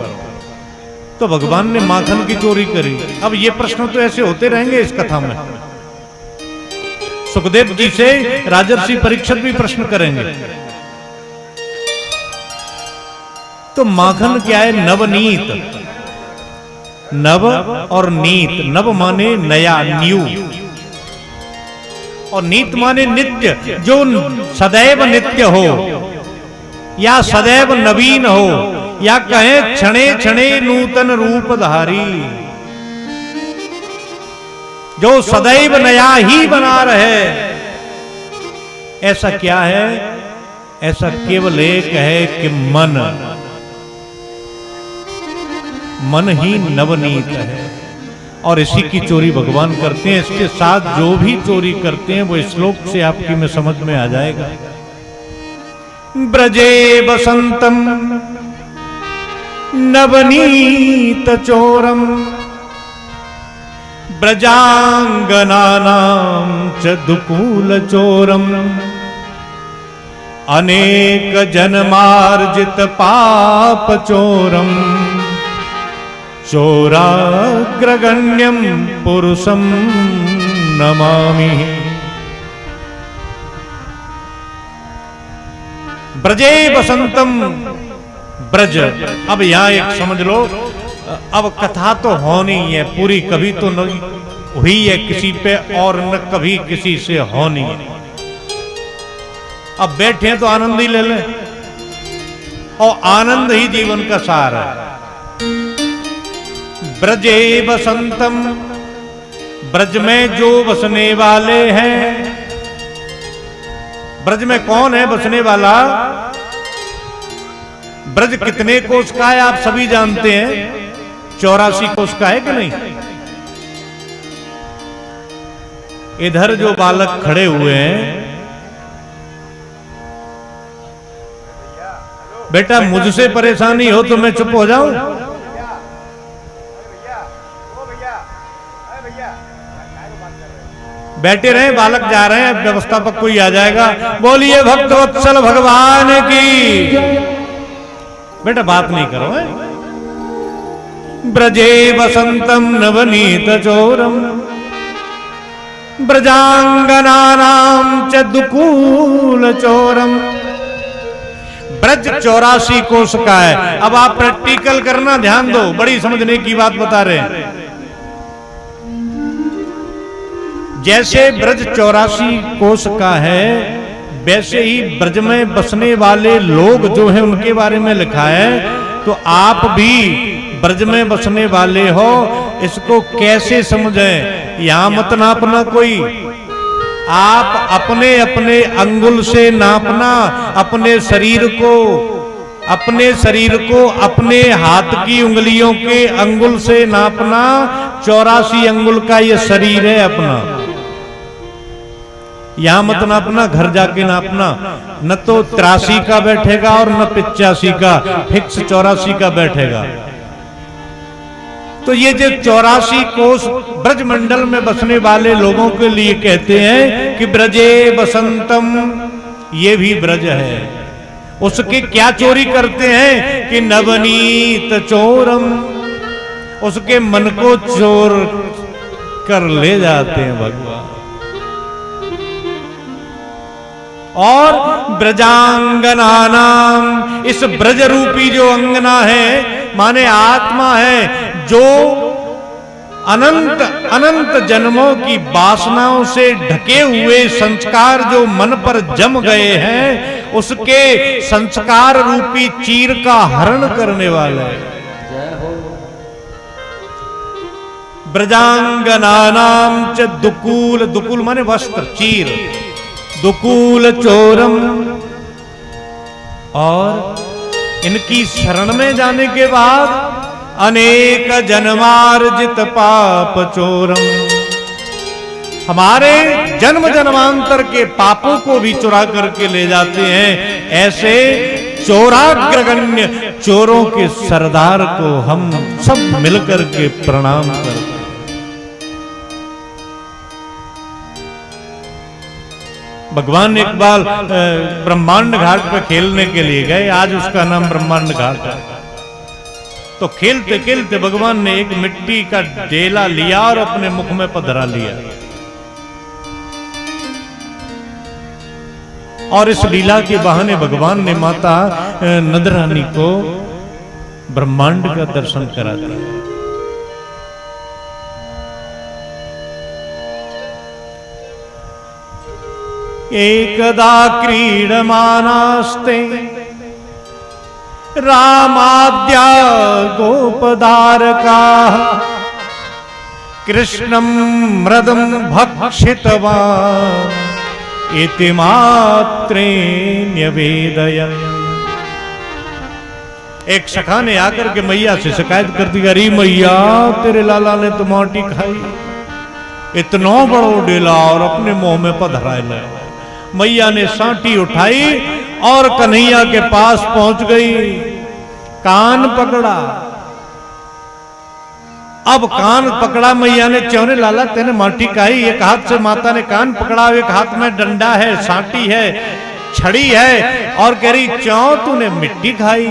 तो भगवान ने माखन की चोरी करी। अब ये प्रश्न तो ऐसे होते रहेंगे इस कथा में। सुखदेव जी से राजर्षि परीक्षित भी प्रश्न करेंगे। तो माखन क्या है? नवनीत। नव और नीत, नव माने नया, न्यू, और नीत माने नित्य, जो सदैव नित्य हो या सदैव नवीन हो, या कहें क्षणे क्षणे नूतन रूप धारी, जो सदैव नया ही बना रहे। ऐसा क्या है? ऐसा केवल एक है कि मन ही नवनीत है। और इसी की चोरी भगवान करते हैं। इसके साथ जो भी चोरी करते हैं वो श्लोक से आपकी में समझ में आ जाएगा। ब्रजे बसंतम नवनीत चोरम ब्रजांगनानां च दुकूल चोरम अनेक जन्मार्जित पाप चोरम चोराग्रगण्यं पुरुषं नमामि। ब्रजे बसंतम, ब्रज। अब यहां एक समझ लो, अब कथा तो होनी है पूरी, कभी तो न हुई है किसी पे और न कभी किसी से होनी है। अब बैठे हैं तो आनंद ही ले लें, और आनंद ही जीवन का सार है। ब्रजे बसंतम, ब्रज में जो बसने वाले हैं। ब्रज में कौन है बसने वाला? ब्रज कितने कोष का है आप सभी जानते हैं? 84 कोष का है कि नहीं? इधर जो बालक खड़े हुए हैं, बेटा मुझसे परेशानी हो तो मैं चुप हो जाऊं? बैठे रहे, बालक जा रहे हैं, व्यवस्थापक कोई आ जाएगा। बोलिए भक्तवत्सल भगवान की। बेटा बात नहीं करो है? ब्रजे बसंतम नवनीत चोरम ब्रजांगनानां च दुकूल चोरम। ब्रज 84 कोष का है। अब आप प्रैक्टिकल करना, ध्यान दो, बड़ी समझने की बात बता रहे हैं। जैसे ब्रज 84 कोष का है, वैसे ही ब्रज में बसने वाले लोग जो हैं उनके बारे में लिखा है। तो आप भी ब्रज में बसने वाले हो, इसको कैसे समझें? यहां मत नापना कोई। आप अपने अपने अंगुल से नापना, अपने शरीर को अपने हाथ की उंगलियों के अंगुल से नापना। 84 अंगुल का ये शरीर है अपना। यहां मत नापना, घर जाके नापना। न तो 83 का बैठेगा और न 85 का, फिक्स 84 का बैठेगा। तो ये जो 84 कोष ब्रज मंडल में बसने वाले लोगों के लिए कहते हैं कि ब्रजे बसंतम, ये भी ब्रज है। उसके क्या चोरी करते हैं कि नवनीत चोरम, उसके मन को चोर कर ले जाते हैं भगवान। और ब्रजांगनानाम, इस ब्रज रूपी जो अंगना है माने आत्मा है, जो अनंत अनंत जन्मों की वासनाओं से ढके हुए संस्कार जो मन पर जम गए हैं, उसके संस्कार रूपी चीर का हरण करने वाला है। ब्रजांगनानाम च दुकूल, दुकूल माने वस्त्र, चीर, दुकूल चोरम। और इनकी शरण में जाने के बाद अनेक जन्मार्जित पाप चोरम, हमारे जन्म जन्मांतर के पापों को भी चुरा करके ले जाते हैं। ऐसे चोराग्रगण्य चोरों के सरदार को हम सब मिलकर के प्रणाम करते। भगवान एक बार ब्रह्मांड घाट पर खेलने के लिए गए, आज उसका नाम ब्रह्मांड घाट है। तो खेलते खेलते भगवान ने एक मिट्टी का डेला लिया और अपने मुख में पधरा लिया, और इस लीला के बहाने भगवान ने माता नंदरानी को ब्रह्मांड का दर्शन करा दिया। एकदा क्रीडमानास्ते रामाद्या गोपदारका कृष्णं मृदं भक्षितवान् इति मात्रे न्यवेदय। एक सखा ने आकर के मैया से शिकायत कर दी, अरे मैया तेरे लाला ने तो माटी खाई, इतना बड़ो डेला और अपने मुंह में पधराए ले। मैया ने सांटी उठाई और कन्हैया के पास पहुंच गई, कान पकड़ा। अब कान पकड़ा मैया ने, चौरे लाला तेने माटी खाई। एक हाथ से माता ने कान पकड़ा, एक हाथ में डंडा है, सांटी है, छड़ी है, और कह रही चौ तूने मिट्टी खाई।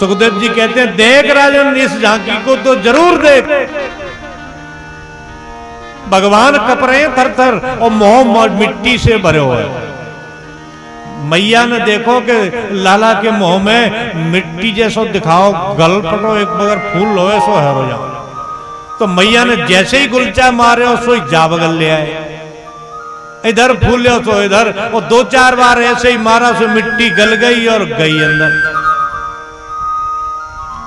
सुखदेव जी कहते हैं, देख राजन इस झांकी को तो जरूर देख। भगवान कप रहे हैं थर थर और मुंह मिट्टी से भरे हुए। मैया ने देखो कि लाला के मुंह में मिट्टी जैसो दिखाओ, गल पटो एक बगर फूल हो सो है हो जाओ। तो मैया ने जैसे ही गुलचा मारे हो सो जा बगल ले आए, इधर फूल ले तो इधर, और दो चार बार ऐसे ही मारा सो मिट्टी गल गई और गई अंदर।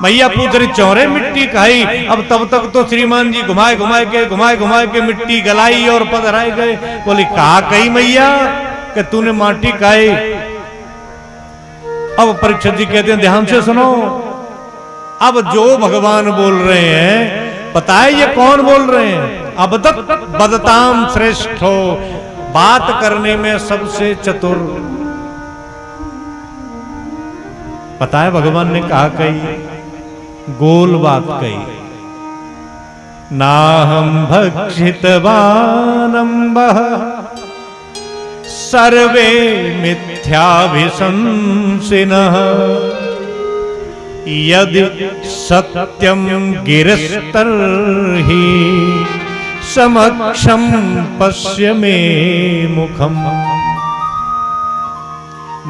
मैया पूछ रही चौरे मिट्टी खाई। अब तब तक तो श्रीमान जी घुमाए घुमाए के मिट्टी गलाई और पधराए गए। बोली कहा कही मैया कि तूने माटी खाई। अब परीक्षित जी कहते हैं ध्यान से सुनो, अब जो भगवान बोल रहे हैं बताए ये कौन बोल रहे हैं। अब तक बदताम श्रेष्ठ हो, बात करने में सबसे चतुर। पता है भगवान ने कहा कही, गोल बात कही। नाहं भक्षितवानम्बः सर्वे मिथ्याभिशंसिनः यदि सत्यं गिरस्तर्हि समक्षं पश्य मे मुखम्।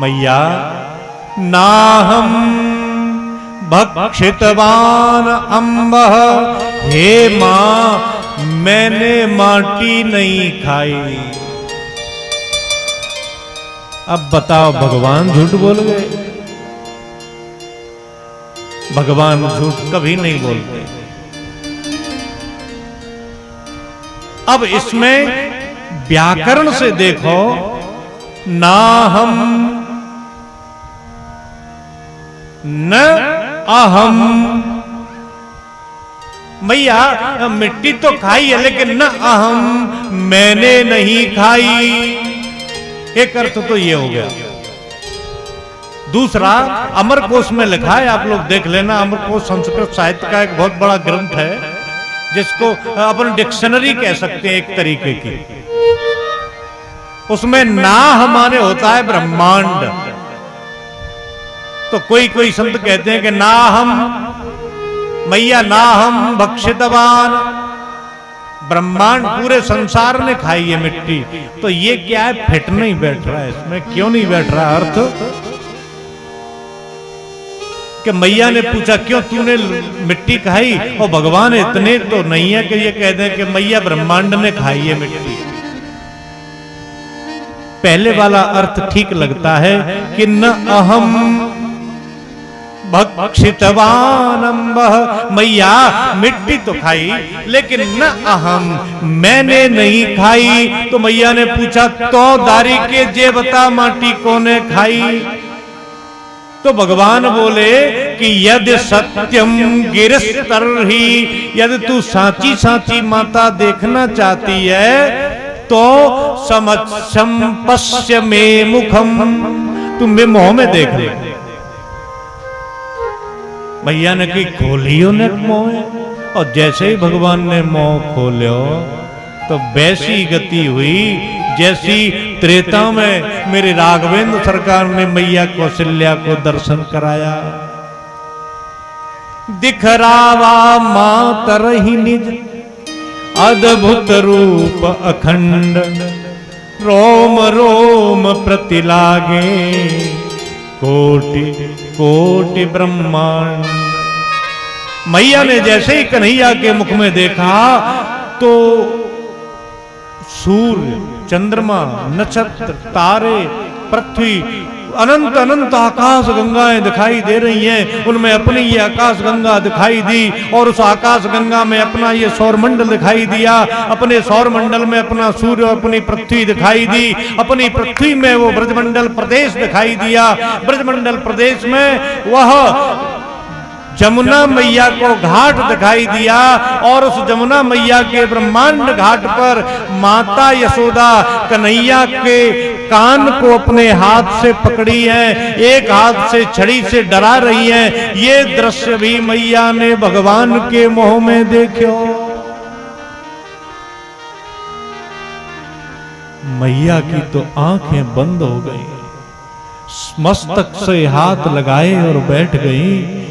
मैया नाहं भक्षितवान अम्बः, हे मां मैंने माटी नहीं खाई। अब बताओ भगवान झूठ बोल गए? भगवान झूठ कभी नहीं बोलते। अब इसमें व्याकरण से देखो, ना हम न अहम। मैया मिट्टी तो खाई है लेकिन न अहम, मैंने नहीं खाई। एक अर्थ तो ये हो गया। दूसरा अमरकोश में लिखा है, आप लोग देख लेना। अमरकोश संस्कृत साहित्य का एक बहुत बड़ा ग्रंथ है, जिसको अपन डिक्शनरी कह सकते हैं एक तरीके की। उसमें नाह माने होता है ब्रह्मांड। तो कोई कोई संत कहते हैं कि ना हम मैया ना हम भक्षितवान, ब्रह्मांड पूरे संसार ने खाई है मिट्टी। तो ये क्या है, फिट नहीं बैठ रहा है इसमें। क्यों नहीं बैठ रहा अर्थ? कि मैया ने पूछा क्यों तूने मिट्टी खाई, और भगवान इतने तो नहीं है कि ये कह दें कि मैया ब्रह्मांड ने खाई है मिट्टी। पहले वाला अर्थ ठीक लगता है कि न अहम भक्षितवानम्बः, मैया मिट्टी तो खाई लेकिन न अहम मैंने नहीं खाई। तो मैया ने पूछा तो दारी के जे बता माटी कोने खाई। तो भगवान बोले कि यदि सत्यम गिरस्तर्हि, यदि तू साची साची माता देखना चाहती है तो समक्षम पश्य मे मुखम, तुम बे मोह में देख ले। मैया ने की खोलियो ने मोह, और जैसे ही भगवान ने मोह खोलियो तो वैसी गति हुई जैसी त्रेता में मेरे राघवेंद्र सरकार ने मैया कौशल्या को दर्शन कराया। दिखरावा मातर ही निज अद्भुत रूप अखंड, रोम रोम प्रति लागे कोटि कोटि ब्रह्मांड। मैया ने जैसे ही कन्हैया के मुख में देखा तो सूर्य, चंद्रमा, नक्षत्र, तारे, पृथ्वी, अनंत अनंत आकाश गंगाएं दिखाई दे रही हैं। उनमें अपनी ये आकाश गंगा दिखाई दी और उस आकाश गंगा में अपना ये सौर मंडल दिखाई दिया। अपने सौर मंडल में अपना सूर्य, अपनी पृथ्वी दिखाई दी। अपनी पृथ्वी में वो ब्रजमंडल प्रदेश दिखाई दिया। ब्रजमंडल प्रदेश में वह जमुना मैया को घाट दिखाई दिया और उस जमुना मैया के ब्रह्मांड घाट पर माता यशोदा कन्हैया के कान को अपने हाथ से पकड़ी है, एक हाथ से छड़ी से डरा रही है। ये दृश्य भी मैया ने भगवान के मोह में देखो। मैया की तो आंखें बंद हो गई, मस्तक से हाथ लगाए और बैठ गई।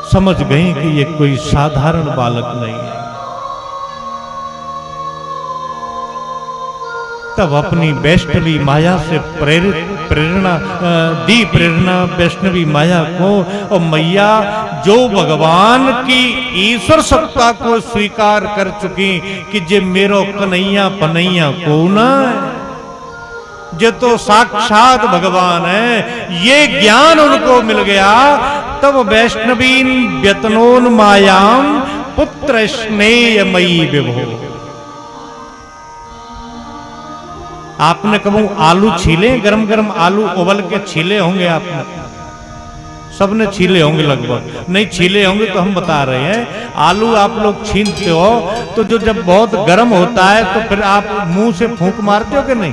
समझ गई कि ये कोई साधारण बालक नहीं है। तब अपनी वैष्णवी माया से प्रेरणा वैष्णवी माया को, और मैया जो भगवान की ईश्वर सत्ता को स्वीकार कर चुकी कि जे मेरो कन्हैया पनैया को ना जो तो साक्षात भगवान है, ये ज्ञान उनको मिल गया। तब वैष्णवीन व्यतनोन मायाम पुत्र स्नेहमयी विभो। आपने कभी आलू छीले, गरम गरम आलू उबल के छीले होंगे आपने, सबने छीले होंगे लगभग। नहीं छीले होंगे तो हम बता रहे हैं। आलू आप लोग छीलते हो तो जो जब बहुत गर्म होता है तो फिर आप मुंह से फूंक मारते हो कि नहीं?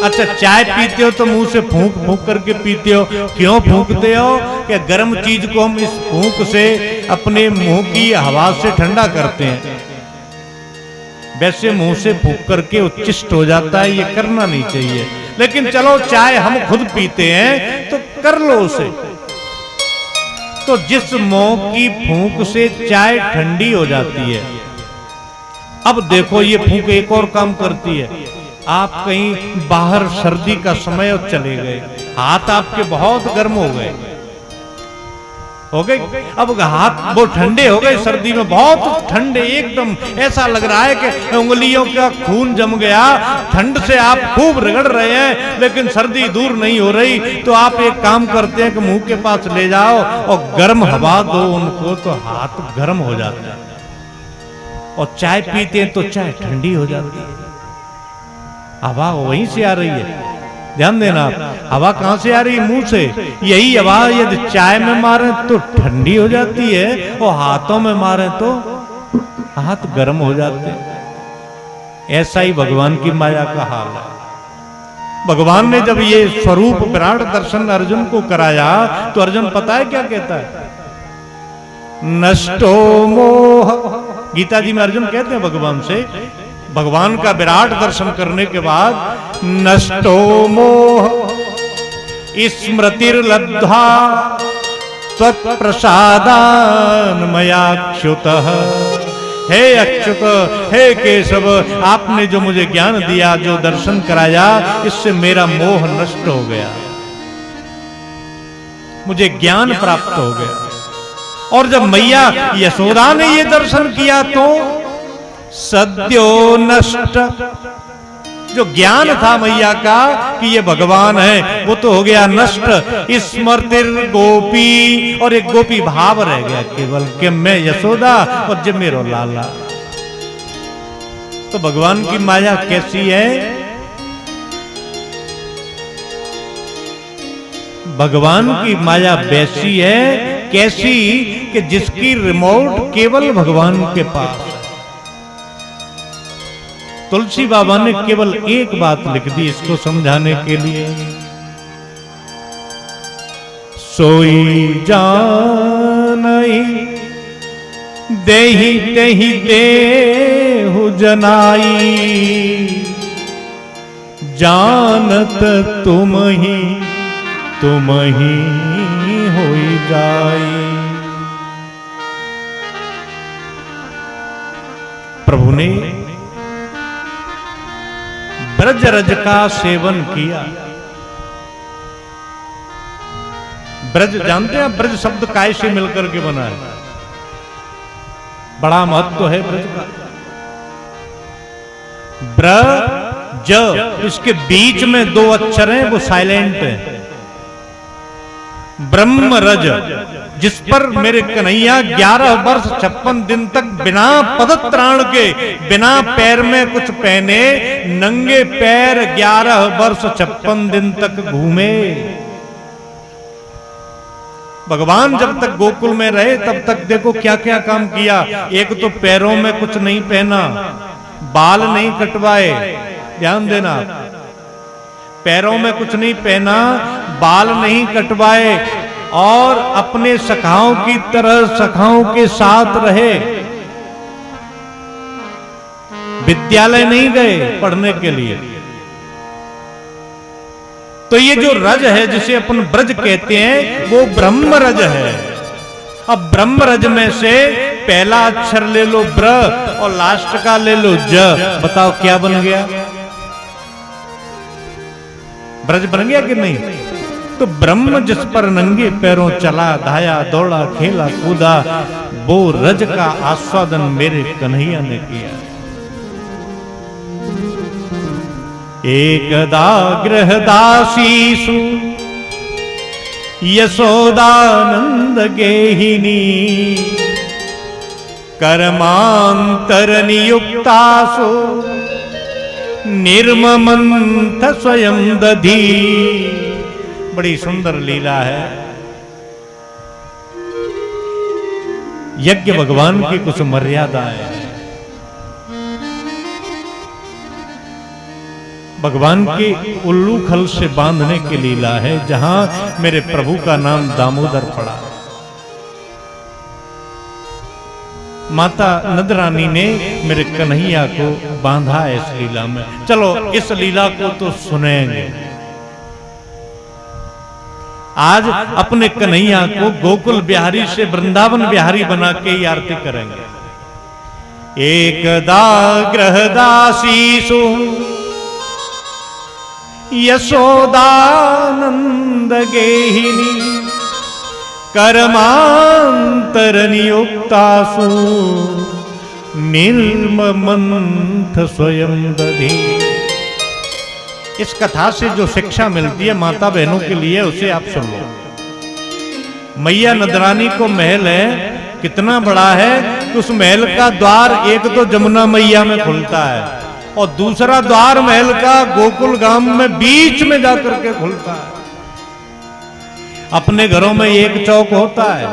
अच्छा, चाय पीते हो तो मुंह से फूंक फूंक करके पीते हो। क्यों फूंकते हो? कि गर्म चीज को हम इस फूंक से अपने मुंह की हवा से ठंडा करते हैं। वैसे मुंह से फूंक करके उच्चिष्ट हो जाता है, ये करना नहीं चाहिए। लेकिन चलो चाय हम खुद पीते हैं तो कर लो उसे। तो जिस मुंह की फूंक से चाय ठंडी हो जाती है, अब देखो ये फूंक एक और काम करती है। आप कहीं बाहर सर्दी का समय और चले गए, हाथ आपके बहुत गर्म हो गए, अब हाथ वो ठंडे हो गए, सर्दी में बहुत ठंडे, एकदम ऐसा लग रहा है कि उंगलियों का खून जम गया। ठंड से आप खूब रगड़ रहे हैं लेकिन सर्दी दूर नहीं हो रही। तो आप एक काम करते हैं कि मुंह के पास ले जाओ और गर्म हवा दो उनको, तो हाथ गर्म हो जाता है। और चाय पीते हैं तो चाय ठंडी हो जाती है। हवा वहीं से आ रही है, ध्यान देना आप। हवा कहां से आ रही है? मुंह से। यही हवा यदि चाय में मारे तो ठंडी हो जाती है और हाथों में मारे तो हाथ गर्म हो जाते हैं। ऐसा ही भगवान की माया का हाल है। भगवान ने जब ये स्वरूप विराट दर्शन अर्जुन को कराया तो अर्जुन पता है क्या कहता है? नष्टो मोह। गीता जी में अर्जुन कहते हैं भगवान से, भगवान का विराट दर्शन करने के बाद, नष्टो मोह स्मृतिर्लब्धा त्वत्प्रसादान् मयाच्युतः। हे अच्युत, हे केशव, आपने जो मुझे ज्ञान दिया, जो दर्शन कराया, इससे मेरा मोह नष्ट हो गया, मुझे ज्ञान प्राप्त हो गया। और जब मैया यशोदा ने ये दर्शन किया तो सद्यो नष्ट, जो ज्ञान था मैया का कि ये भगवान है, वो तो हो गया नष्ट। स्मृतिर गोपी, और एक गोपी भाव रह गया केवल कि मैं यशोदा और जब मेरो लाला। तो भगवान की माया कैसी है? भगवान की माया वैसी है, कैसी कि जिसकी रिमोट केवल भगवान के पास। तुलसी बाबा ने केवल एक बात लिख दी इसको समझाने के लिए, सोई जानई देहि तेहि देहु जनाई, जानत तुम ही होई जाई। प्रभु ने ब्रज रज का सेवन किया। ब्रज जानते हैं, ब्रज शब्द काय से मिलकर के बना है, बड़ा महत्व है ब्रज का। ब्रज, इसके बीच में 2 अक्षर हैं, वो साइलेंट है। ब्रह्म रज, जिस पर मेरे कन्हैया 11 वर्ष 56 दिन तक बिना पदत्राण के, बिना पैर में कुछ पहने, नंगे पैर 11 वर्ष 56 दिन तक घूमे। भगवान जब तक गोकुल में रहे तब तक देखो क्या क्या काम किया। एक तो पैरों में कुछ नहीं पहना, बाल नहीं कटवाए, ध्यान देना, पैरों में कुछ नहीं पहना, बाल नहीं कटवाए, और अपने सखाओं की तरह सखाओं के साथ रहे। विद्यालय नहीं गए पढ़ने के लिए। तो ये जो रज है जिसे अपन ब्रज कहते हैं वो ब्रह्म रज है। अब ब्रह्म रज में से पहला अक्षर ले लो ब्र और लास्ट का ले लो ज, बताओ क्या बन गया? ब्रज बन गया कि नहीं? तो ब्रह्म जिस पर नंगे पैरों चला, धाया, दौड़ा, खेला, कूदा, वो रज का आस्वादन मेरे कन्हैया ने किया। एकदा गृहदासीसु यशोदानंद गेहिनी, कर्मांतर नियुक्तासु निर्ममंथ स्वयं दधी। बड़ी सुंदर लीला है। यज्ञ भगवान की कुछ मर्यादाएं हैं। भगवान के उल्लू खल से बांधने की लीला है, जहां मेरे प्रभु का नाम दामोदर पड़ा। माता नंदरानी ने मेरे कन्हैया को बांधा है इस लीला में। चलो इस लीला को तो सुनेंगे। आज अपने कन्हैया को गोकुल बिहारी से वृंदावन बिहारी बना के ही आरती करेंगे। एकदा गृहदासीसु यशोदानंद गेहिनी, कर्मांतर नियुक्तासु निर्ममंथ स्वयं दधी। इस कथा से जो शिक्षा मिलती है माता बहनों के लिए, उसे आप सुन लो। मैया नंदरानी को महल है, कितना बड़ा है कि उस महल का द्वार एक तो जमुना मैया में खुलता है और दूसरा द्वार महल का गोकुल गांव में बीच में जाकर के खुलता है। अपने घरों में एक चौक होता है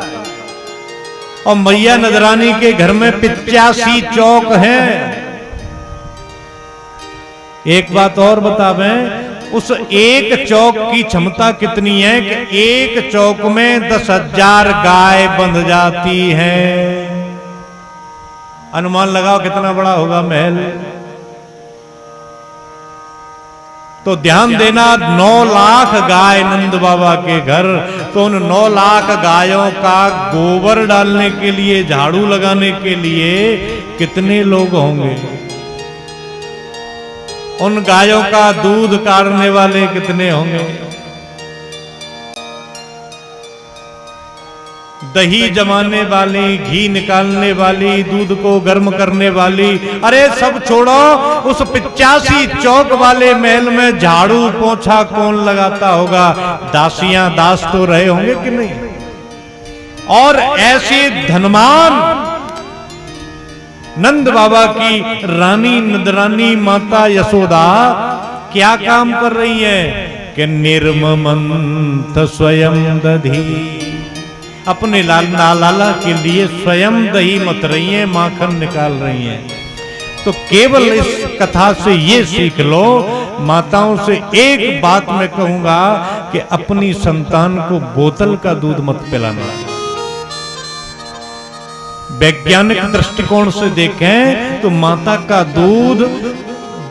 और मैया नंदरानी के घर में 85 चौक हैं। एक बात और बतावें, उस एक चौक की क्षमता कितनी है कि एक चौक में 10,000 गाय बंध जाती हैं। अनुमान लगाओ कितना बड़ा होगा महल। तो ध्यान देना, 9 लाख गाय नंद बाबा के घर, तो उन 9 लाख गायों का गोबर डालने के लिए, झाड़ू लगाने के लिए कितने लोग होंगे? उन गायों का दूध काढ़ने वाले कितने होंगे? दही जमाने वाली, घी निकालने वाली, दूध को गर्म करने वाली, अरे सब छोड़ो, उस 85 चौक वाले महल में झाड़ू पोंछा कौन लगाता होगा? दासियां दास तो रहे होंगे कि नहीं? और ऐसे धनवान नंद बाबा की रानी नंदरानी माता यशोदा क्या काम कर रही है कि निर्ममंथ स्वयं दधी, अपने लाला के लिए स्वयं दही मत रही हैं, माखन निकाल रही हैं। तो केवल इस कथा से ये सीख लो, माताओं से एक बात मैं कहूंगा कि अपनी संतान को बोतल का दूध मत पिलाना। वैज्ञानिक दृष्टिकोण से देखें तो माता का दूध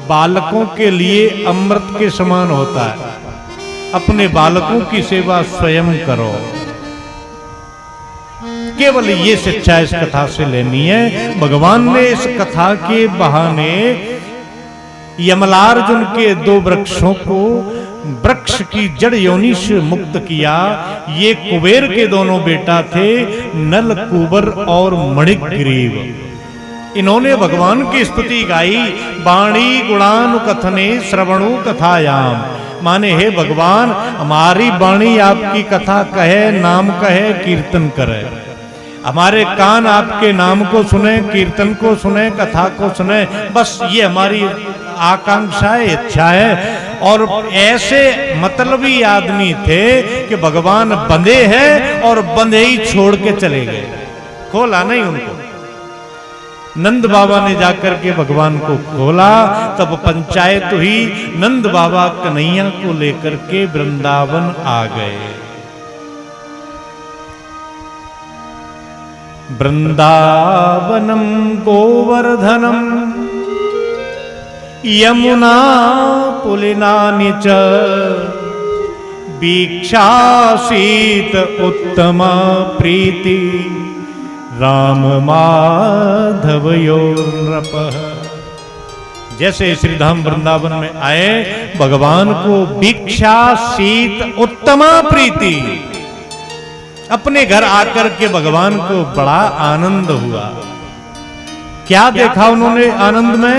बालकों के लिए अमृत के समान होता है। अपने बालकों की सेवा स्वयं करो। केवल ये शिक्षा इस कथा से लेनी है। भगवान ने इस कथा के बहाने यमलार्जुन के 2 वृक्षों को वृक्ष की जड़ योनि से मुक्त किया। ये कुबेर के दोनों बेटा थे, नल कुबर और मणिग्रीव। इन्होंने भगवान की स्तुति गाई। वाणी गुणानु कथने श्रवणु कथायाम, माने हे भगवान हमारी वाणी आपकी कथा कहे, नाम कहे, कीर्तन करे। हमारे कान आपके नाम को सुने, कीर्तन को सुने, कथा को सुने। बस ये हमारी आकांक्षा है, इच्छा है। और ऐसे मतलबी आदमी थे कि भगवान बंधे हैं और बंधे ही छोड़ के चले गए, खोला नहीं उनको। नंद बाबा ने जाकर के भगवान को खोला, तब पंचायत हुई। नंद बाबा कन्हैया को लेकर के वृंदावन आ गए। वृंदावनम गोवर्धनम यमुना पुलिनानि च वीक्षासीत उत्तमा प्रीति राम माधवयो नृपः। जैसे श्रीधाम वृंदावन में आए, भगवान को वीक्षासीत उत्तमा प्रीति, अपने घर आकर के भगवान को बड़ा आनंद हुआ। क्या देखा उन्होंने आनंद में?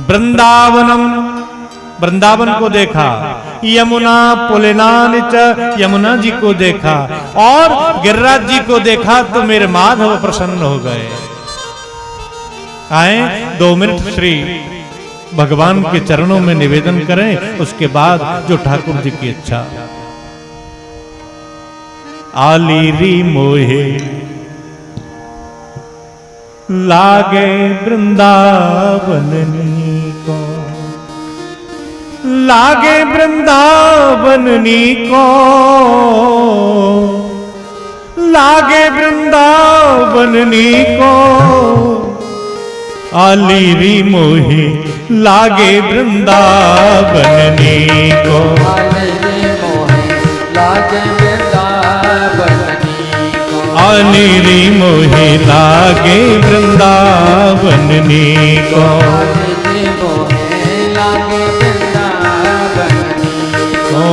वृंदावनम, वृंदावन को देखा। यमुना पुलिनानि च, यमुना जी को देखा। और गिरिराज जी को देखा तो मेरे माधव प्रसन्न हो गए। आए 2 मिनट श्री भगवान के चरणों में निवेदन करें, उसके बाद जो ठाकुर जी की इच्छा। आली री मोहे लागे वृंदावन को, लागे वृंदावन को, लागे वृंदावन को। आली री मोहे लागे वृंदावन को, आली री मोहे लागे वृंदावन को। ओ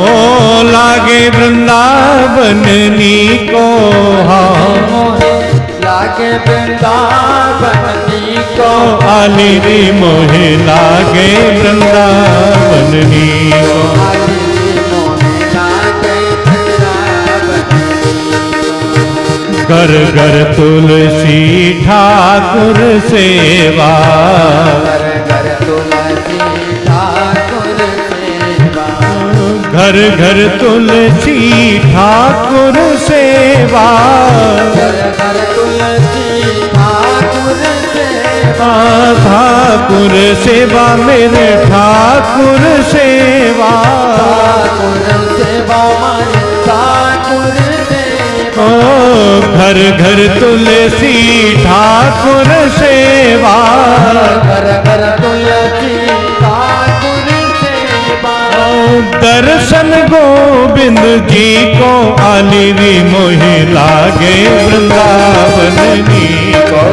लागे वृंदावन को, लागे वृंदावन को। आली री मोहे लागे वृंदावन को। घर घर तुलसी ठाकुर सेवा, घर तुलसी ठाकुर सेवा, घर घर तुलसी ठाकुर सेवा, घर तुलसी ठाकुर सेवा। ठाकुर सेवा मेरे ठाकुर सेवा, ठाकुर सेवा मारे ठाकुर सेवा। ओ घर घर तुलसी ठाकुर सेवा, घर घर तुलसी ठाकुर सेवा। दर्शन गोविंद जी को, आली री मोहे लागे वृंदावन को।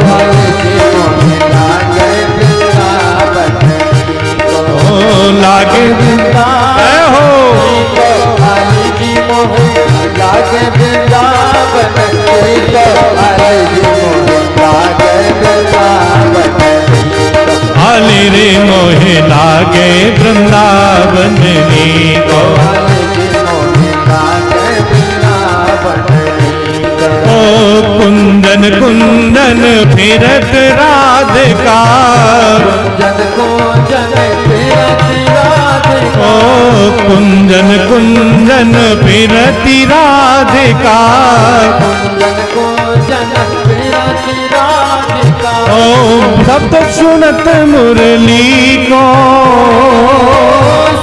ओ लागे वृंदावन हो, आली री मोहे लागे वृंदावन को। आली रे मोहे लागे वृंदावन को। ओ कुंदन कुंदन फिरत राधिका, ओ कुंदन कुंदन फिरती राधिका। ओ शब्द सुनत मुरली को,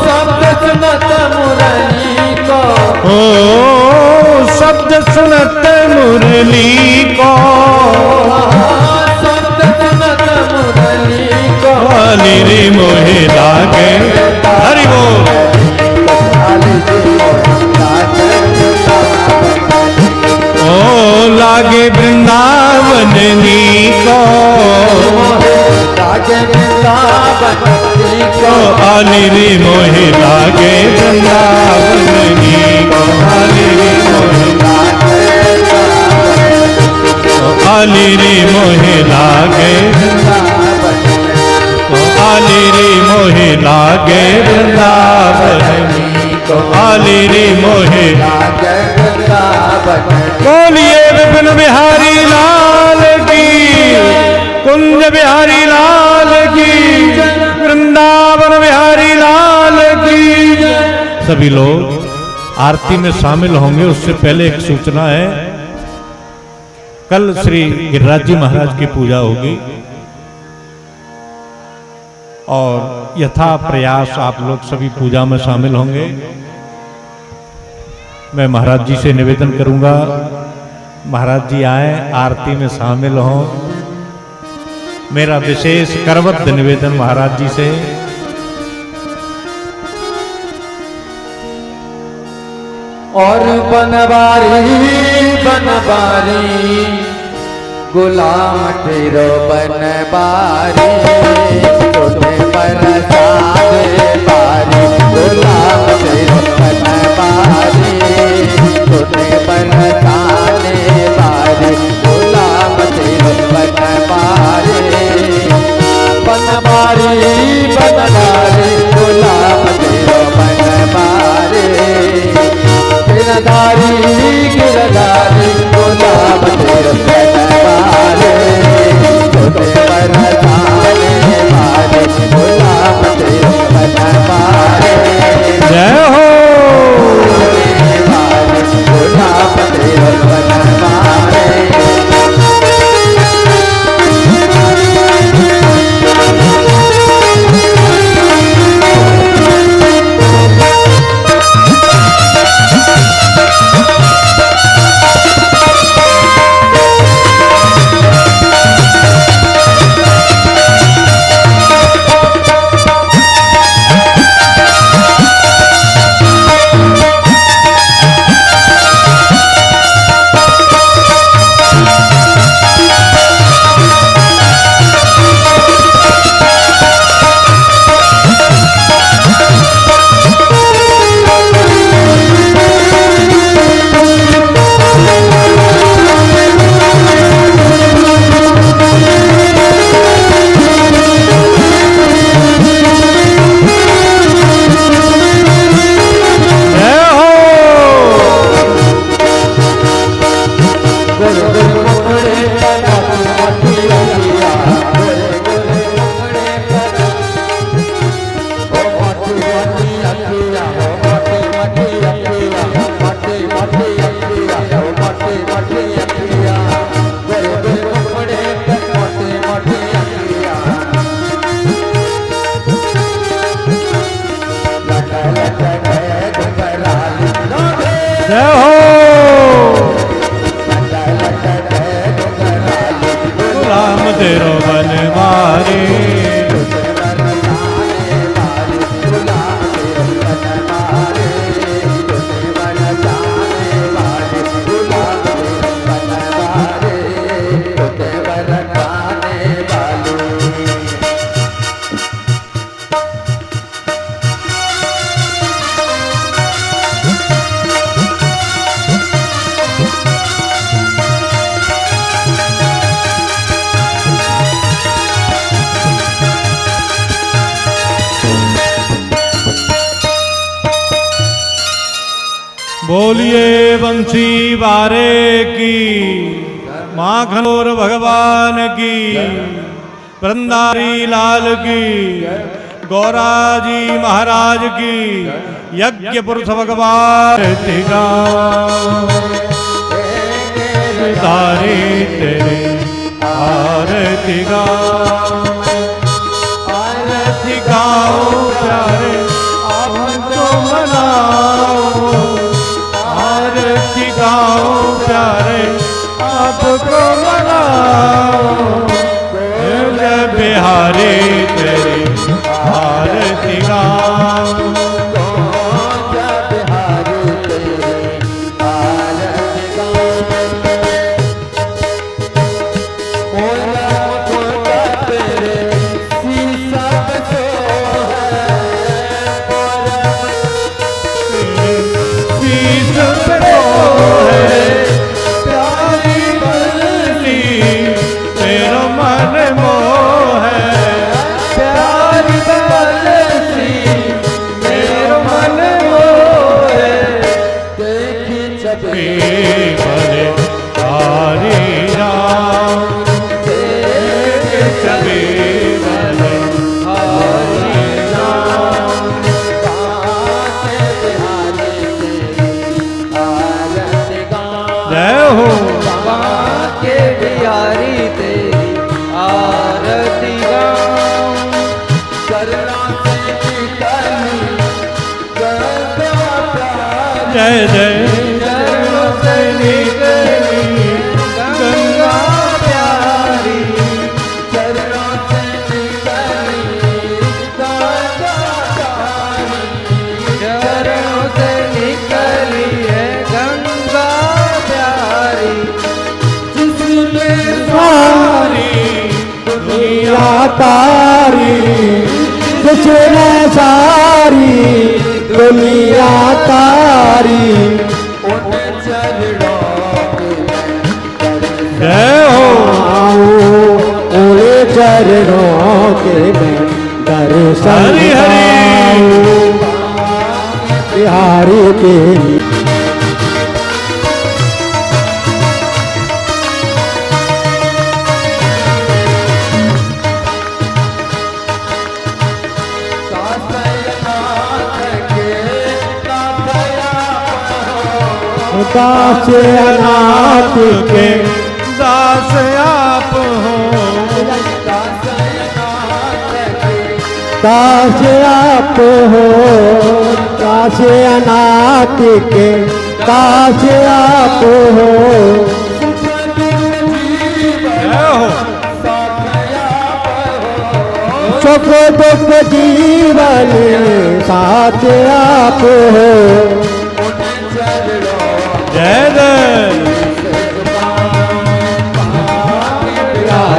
शब्द सुनत मुरली को, ओ शब्द सुनत मुरली को, शब्द सुनत मुरली को, वाली रे मोहे लागे। हरि बोल। ओ लागे वृंदावन को, लागे वृंदावन को, आली रे मोहे लागे वृंदावन को, आली रे मोहे, आली रे मोहे लागे, आली रे मोहे लागे वृंदावन को, आली रे मोहे। बोलिए विपिन बिहारी लाल की, कुंज बिहारी लाल की, वृंदावन बिहारी लाल की। सभी लोग आरती में शामिल होंगे उससे पहले एक सूचना है, कल श्री गिरिराज जी महाराज की पूजा होगी और यथा प्रयास आप लोग सभी पूजा में शामिल होंगे। मैं महाराज जी से निवेदन करूंगा, महाराज जी आए, आरती में शामिल हों। मेरा विशेष करबद्ध निवेदन महाराज जी से। और बनवारी बनवारी गुलाम तेरो बनवारी, तोते बरसात बारी, गुलाम तेरो बनवारी, तोते बरसात बारी, गुलाम तेरो बनवारी, बनवारी बनवारी गुलाम तेरो बनवारी, गिरधारी गिरधारी गुलाम तेरो बनवारी, तोते बरसाने वाले गुलाम तेरो बनवारी। जय हो गुलाम तेरो बनवारी। जय हो गुलाम तेरो बनवारी। बोलिए बंसी बारे की, माखनौर भगवान की, वृंदारी लाल की, गौरा जी महाराज की, यज्ञ पुरुष भगवान तारी तेरे आरती। आरती गाओ आरती गाओ प्यारे आपको मनाओ आरती गाओ प्यारे आपको मनाओ जय बिहारी तेरी आरती गाओ जय जय चरणों से निकली गंगा प्यारी चरणों से निकली गंगा प्यारी चरणों से निकली है गंगा प्यारी जिसमें सारी दुनिया तारी जिसमें सारी दुनिया तारी जय हो ओले चरणों के मैं दर्शन बिहारी के दास अनाथ के दास आप हो दास आप हो दास अनाथ के दास आप हो सुख दुख जीवन साथ आप हो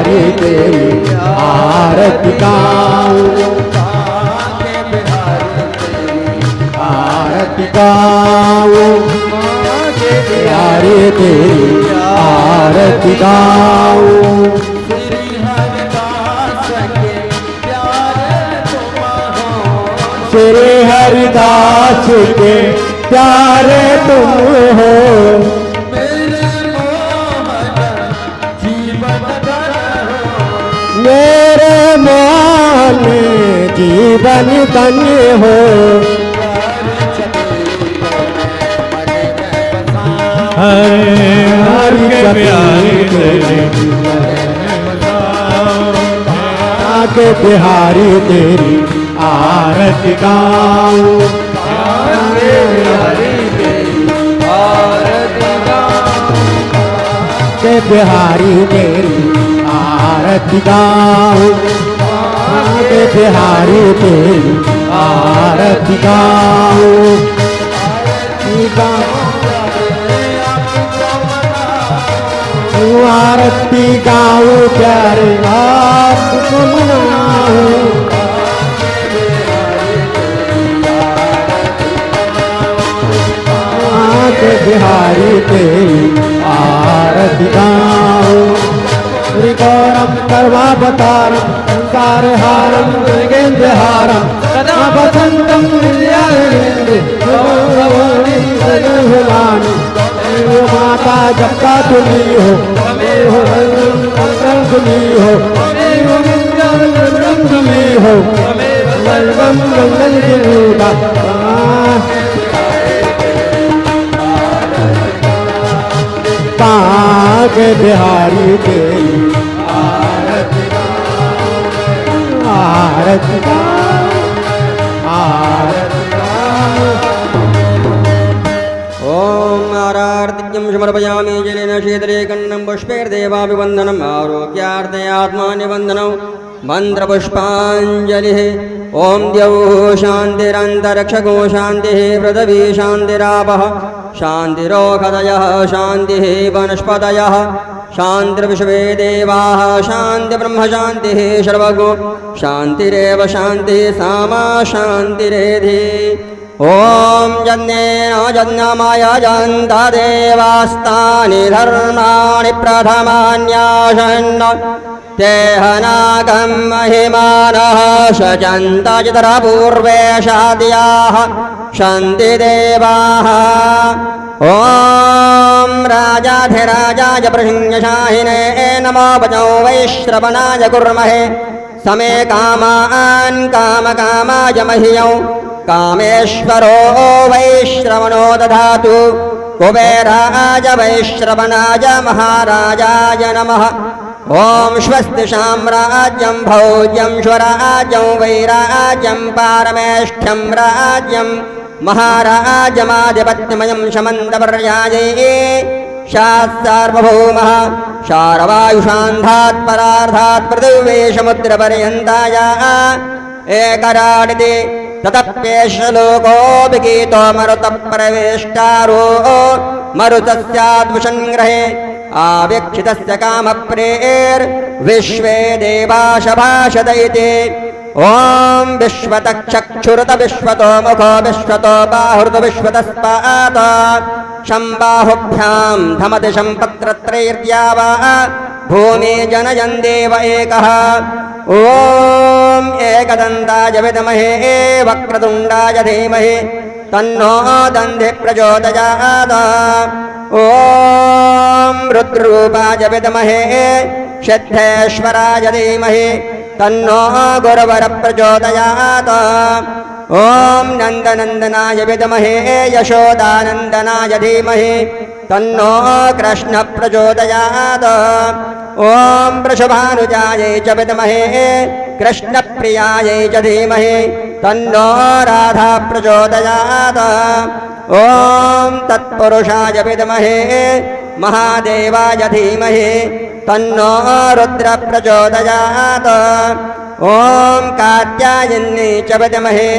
बिहारी तेरी आरती गाऊं आरती गाऊं बिहारी तेरी आरती गाऊं श्री हरिदास के प्यारे तुम हो मेरे मोहन जीवन धन्य हो हरि के बिहारी तेरी आरती गाऊं के बिहारी तेरी आरती गाऊं के बिहारी तेरी आरती गाऊं आरती गाऊं प्यारे आपको मनाऊं के बिहारी तेरी आरती गाऊं श्री गौरम सर्वावतारम संसार हारम गेंद्र हारम सदा बसंतम भवानी माता जब का तुमी हो तुमी हो तुमी हो मंगल का बिहारी तेरी आरती आरती आरती ओम आरार्तिक्यं समर्पयामि जलेन शीतले कण्णं पुष्पैर्देवाभिवन्दनम् आरोग्यार्थे आत्मानिवन्दनं मन्त्रपुष्पाञ्जलिः ओम द्यौः शान्तिरन्तरिक्षगो शान्तिः पृथिवी शान्तिरापः शान्तिरोषधयः शान्तिः वनस्पतयः शान्तिर्विश्वे देवाः शान्तिर्ब्रह्म शान्तिः सर्वगो शान्तिरेव शान्तिः सामा शान्तिरेधि ओम जन्येन जन्यमाय जन्त देवास्तानि धर्माणि प्रथमान्यासन् तेहनागं महिमानः शजन्त चित्रपूर्वे शाद्याः शन्ति देवाः ओम राजाधिराजाय प्रसन्नशाहिने नमो वचो वैश्रवणाय कुर्महे समे कामान् कामकामाय मह्यौ कामेश्वरो वैश्रवणो दधातु कुबेराज वैश्रवणाय महाराजाय नमः ओम स्वस्ति साम्राज्यं भोज्यं स्वराज्यं वैराज्यं पारमेष्ठ्यं राज्यं महाराजमाधिपत्यमयं समन्तपर्याये सार्वभौमः शारवायुषान्धात् परार्धात् पृथिवी समुद्रपर्यन्ताय एकराडिति ततप्येषलोको विगीतो मरुतः प्रवेष्टारो मरुतस्याद्विषन्ग्रहे आवीक्षितस्य कामप्रेर्विश्वे देवाशभाषत इति ओम विश्वतक्षुरुत विश्वतो मुखो विश्वतो बाहुरुत विश्वतस्पात शम्बाहुभ्यां धमति सम्पत्रत्रैर्द्यावा भूमि जनयन् देव एकः ओम एकदन्ताय विद्महे वक्रतुण्डाय धीमहि तन्नो दन्धिः प्रचोदयात् ओम रुद्ररूपाय विद्महे सिद्धेश्वराय धीमहि तन्नो गुरुवर प्रचोदयात् ओम नन्दनन्दनाय विद्महे यशोदानन्दनाय धीमहि तन्नो कृष्ण प्रचोदयात् ओम वृषभानुजायै च विद्महे कृष्णप्रियायै च धीमहि तन्नो राधा प्रचोदयात् ओम तत्पुरुषाय विद्महे महादेवाय धीमहि तन्नो रुद्र प्रचोदयात् ओम कात्यायन्यै च विद्महे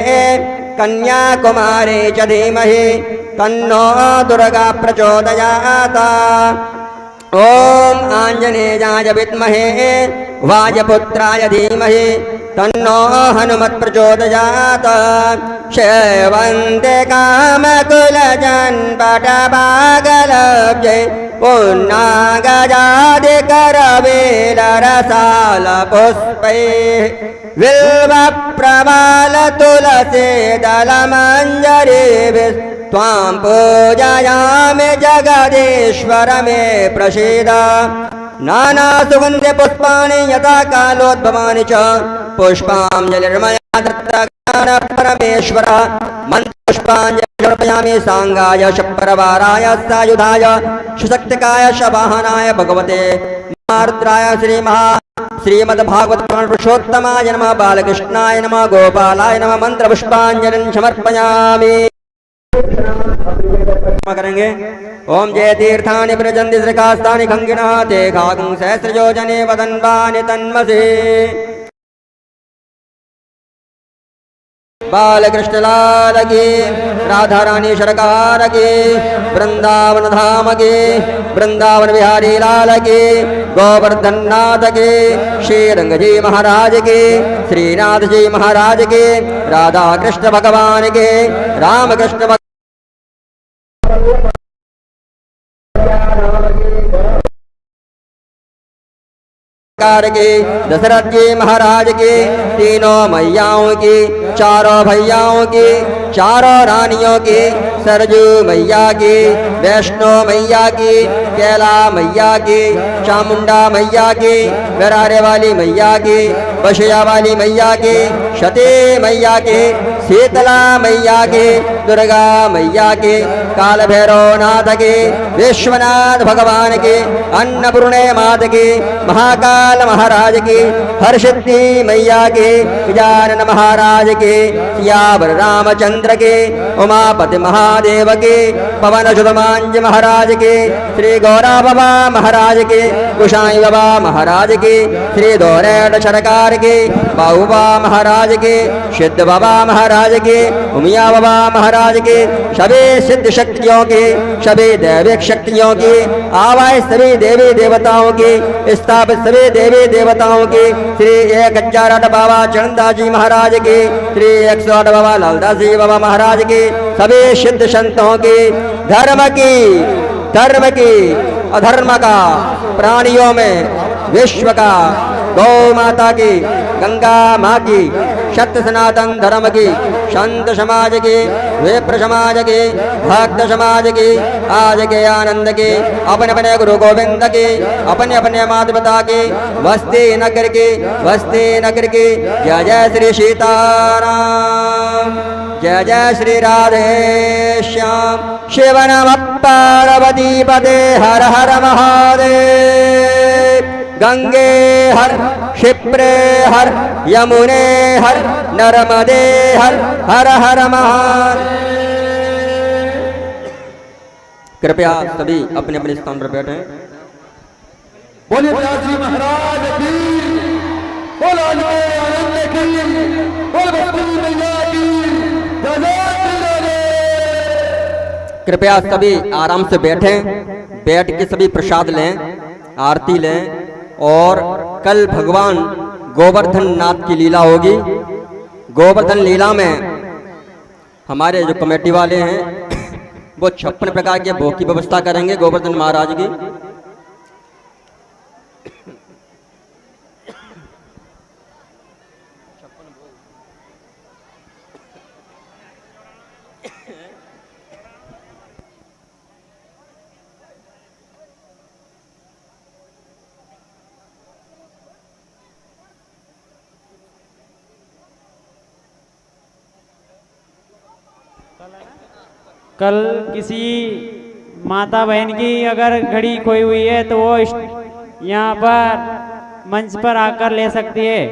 कन्याकुमारी च धीमहि तन्नो दुर्गा प्रचोदयात् ओम आंजनेयाय विद्महे वायुपुत्राय धीमहि तन्नो हनुमत् प्रचोदयात् सेवन्ते कामकुलजन्पटभागलब्जे पुन्नागजादिकरवेलरसालपुष्पैः बिल्वप्रवालतुलसीदलमञ्जरीभिः त्वां पूजयामि जगदीश्वर मे प्रसीद नानासुगन्धि पुष्पाणि यथा कालोद्भवानि च पुष्पाञ्जलिर्मया दत्तगान परमेश्वर मन्त्रपुष्पाञ्जलि समर्पयामि साङ्गाय शप्रवाराय सायुधाय सुशक्तिकाय शवाहनाय भगवते रुद्राय श्रीमद्भागवत पुरुषोत्तमाय नमः बालकृष्णाय नमः गोपालाय नमः मन्त्रपुष्पाञ्जलिं समर्पयामि करेंगे ओम जय तीर्थानि प्रजन्ति श्रीकास्तानि खंगिनः ते खागुं सहस्रयोजने वदन्वानि तन्मसे बालकृष्ण लाल की राधा रानी सरकार की वृंदावन धाम की वृंदावन बिहारी लाल की गोवर्धन नाथ की श्रीरंग जी महाराज की श्रीनाथ जी महाराज की राधा कृष्ण भगवान के रामकृष्ण की दशरथ जी महाराज की तीनों मैयाओं की चारों भैयाओं की चारों रानियों की सरजू मैया की वैष्णो मैया की कैला मैया की चामुंडा मैया की गरारे वाली मैया की बशिया वाली मैया के, शते मैया के, शीतला मैया के, दुर्गा मैया के, काल भैरव नाथ के, विश्वनाथ भगवान के, अन्नपूर्णे माता के, महाकाल महाराज के, हरसिद्धि मैया के, गजानन महाराज के, सियावर रामचंद्र के, उमापति महादेव के, पवन सुधमांज महाराज के, श्री गौरा बाबा महाराज के, गोसाई बाबा महाराज के, श्री दौरेट सरकार के, बाबा महाराज के, सिद्ध बाबा महाराज के, उमिया बाबा महाराज के, सभी सिद्ध शक्तियों के, सभी दैविक शक्तियों के, आवाज सभी देवी देवताओं के, स्थापित सभी देवी देवताओं के, श्री 1008 बाबा चरणदास जी महाराज के, श्री 108 बाबा लालदास जी बाबा महाराज के, सभी सिद्ध संतों के, धर्म की अधर्म का, प्राणियों में विश्व का, गौ माता की, गंगा माँ की, सत्य सनातन धर्म की, संत समाज की, विप्र समाज की, भक्त समाज की, आज के आनंद के, अपने अपने गुरु गोविंद के, अपने अपने माता पिता के, वस्ती नगर के, जय जय श्री सीताराम, जय जय श्री राधे श्याम, शिव नमः पार्वती पते, हर हर महादेव, गंगे हर, क्षिप्रे हर, यमुने हर, नर्मदे हर, हर हर महादेव। कृपया सभी अपने अपने स्थान पर बैठे। बोले व्यास जी महाराज की, बोलो आनंद की, बोल बस्ती मैया की, जय जय श्री राधे। कृपया सभी आराम से बैठें, बैठ के सभी प्रसाद लें, आरती लें। और कल भगवान गोवर्धन नाथ की लीला होगी। गोवर्धन लीला में हमारे जो कमेटी वाले हैं वो 56 प्रकार के भोग की व्यवस्था करेंगे गोवर्धन महाराज की। कल किसी माता बहन की अगर घड़ी खोई हुई है तो वो यहाँ पर मंच पर आकर ले सकती है।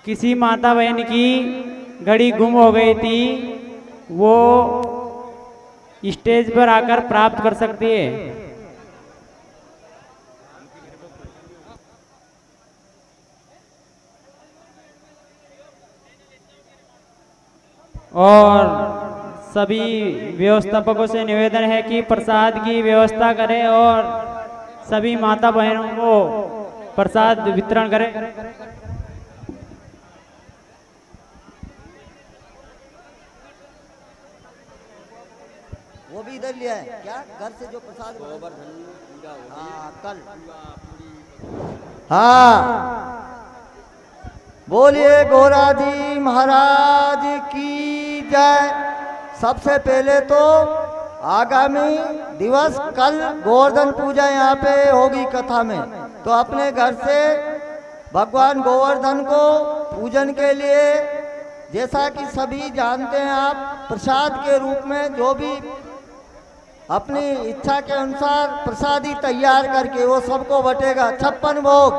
किसी माता बहन की घड़ी गुम हो गई थी वो स्टेज पर आकर प्राप्त कर सकती है। और सभी व्यवस्थापकों से निवेदन है कि प्रसाद की व्यवस्था करें और सभी माता बहनों को प्रसाद वितरण करें। वो भी इधर लिया है क्या, घर से जो प्रसाद कल। हाँ, बोलिए गोराजी महाराज की जय। सबसे पहले तो आगामी दिवस कल गोवर्धन पूजा यहाँ पे होगी कथा में, तो अपने घर से भगवान गोवर्धन को पूजन के लिए जैसा कि सभी जानते हैं आप प्रसाद के रूप में जो भी अपनी इच्छा के अनुसार प्रसादी तैयार करके वो सबको बटेगा। 56 भोग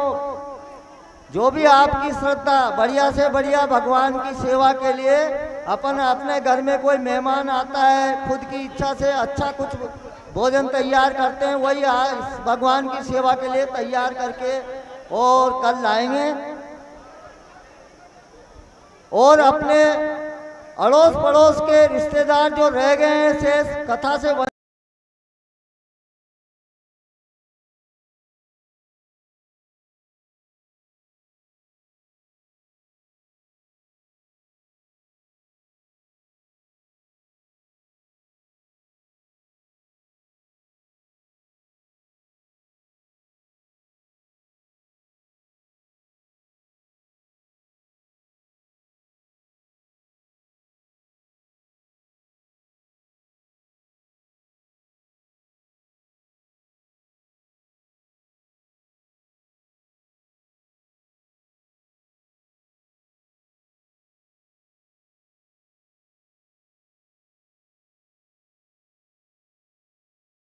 जो भी आपकी श्रद्धा बढ़िया से बढ़िया भगवान की सेवा के लिए अपन अपने घर में कोई मेहमान आता है खुद की इच्छा से अच्छा कुछ भोजन तैयार करते हैं, वही भगवान की सेवा के लिए तैयार करके और कल लाएंगे। और अपने अड़ोस पड़ोस के रिश्तेदार जो रह गए हैं शेष कथा से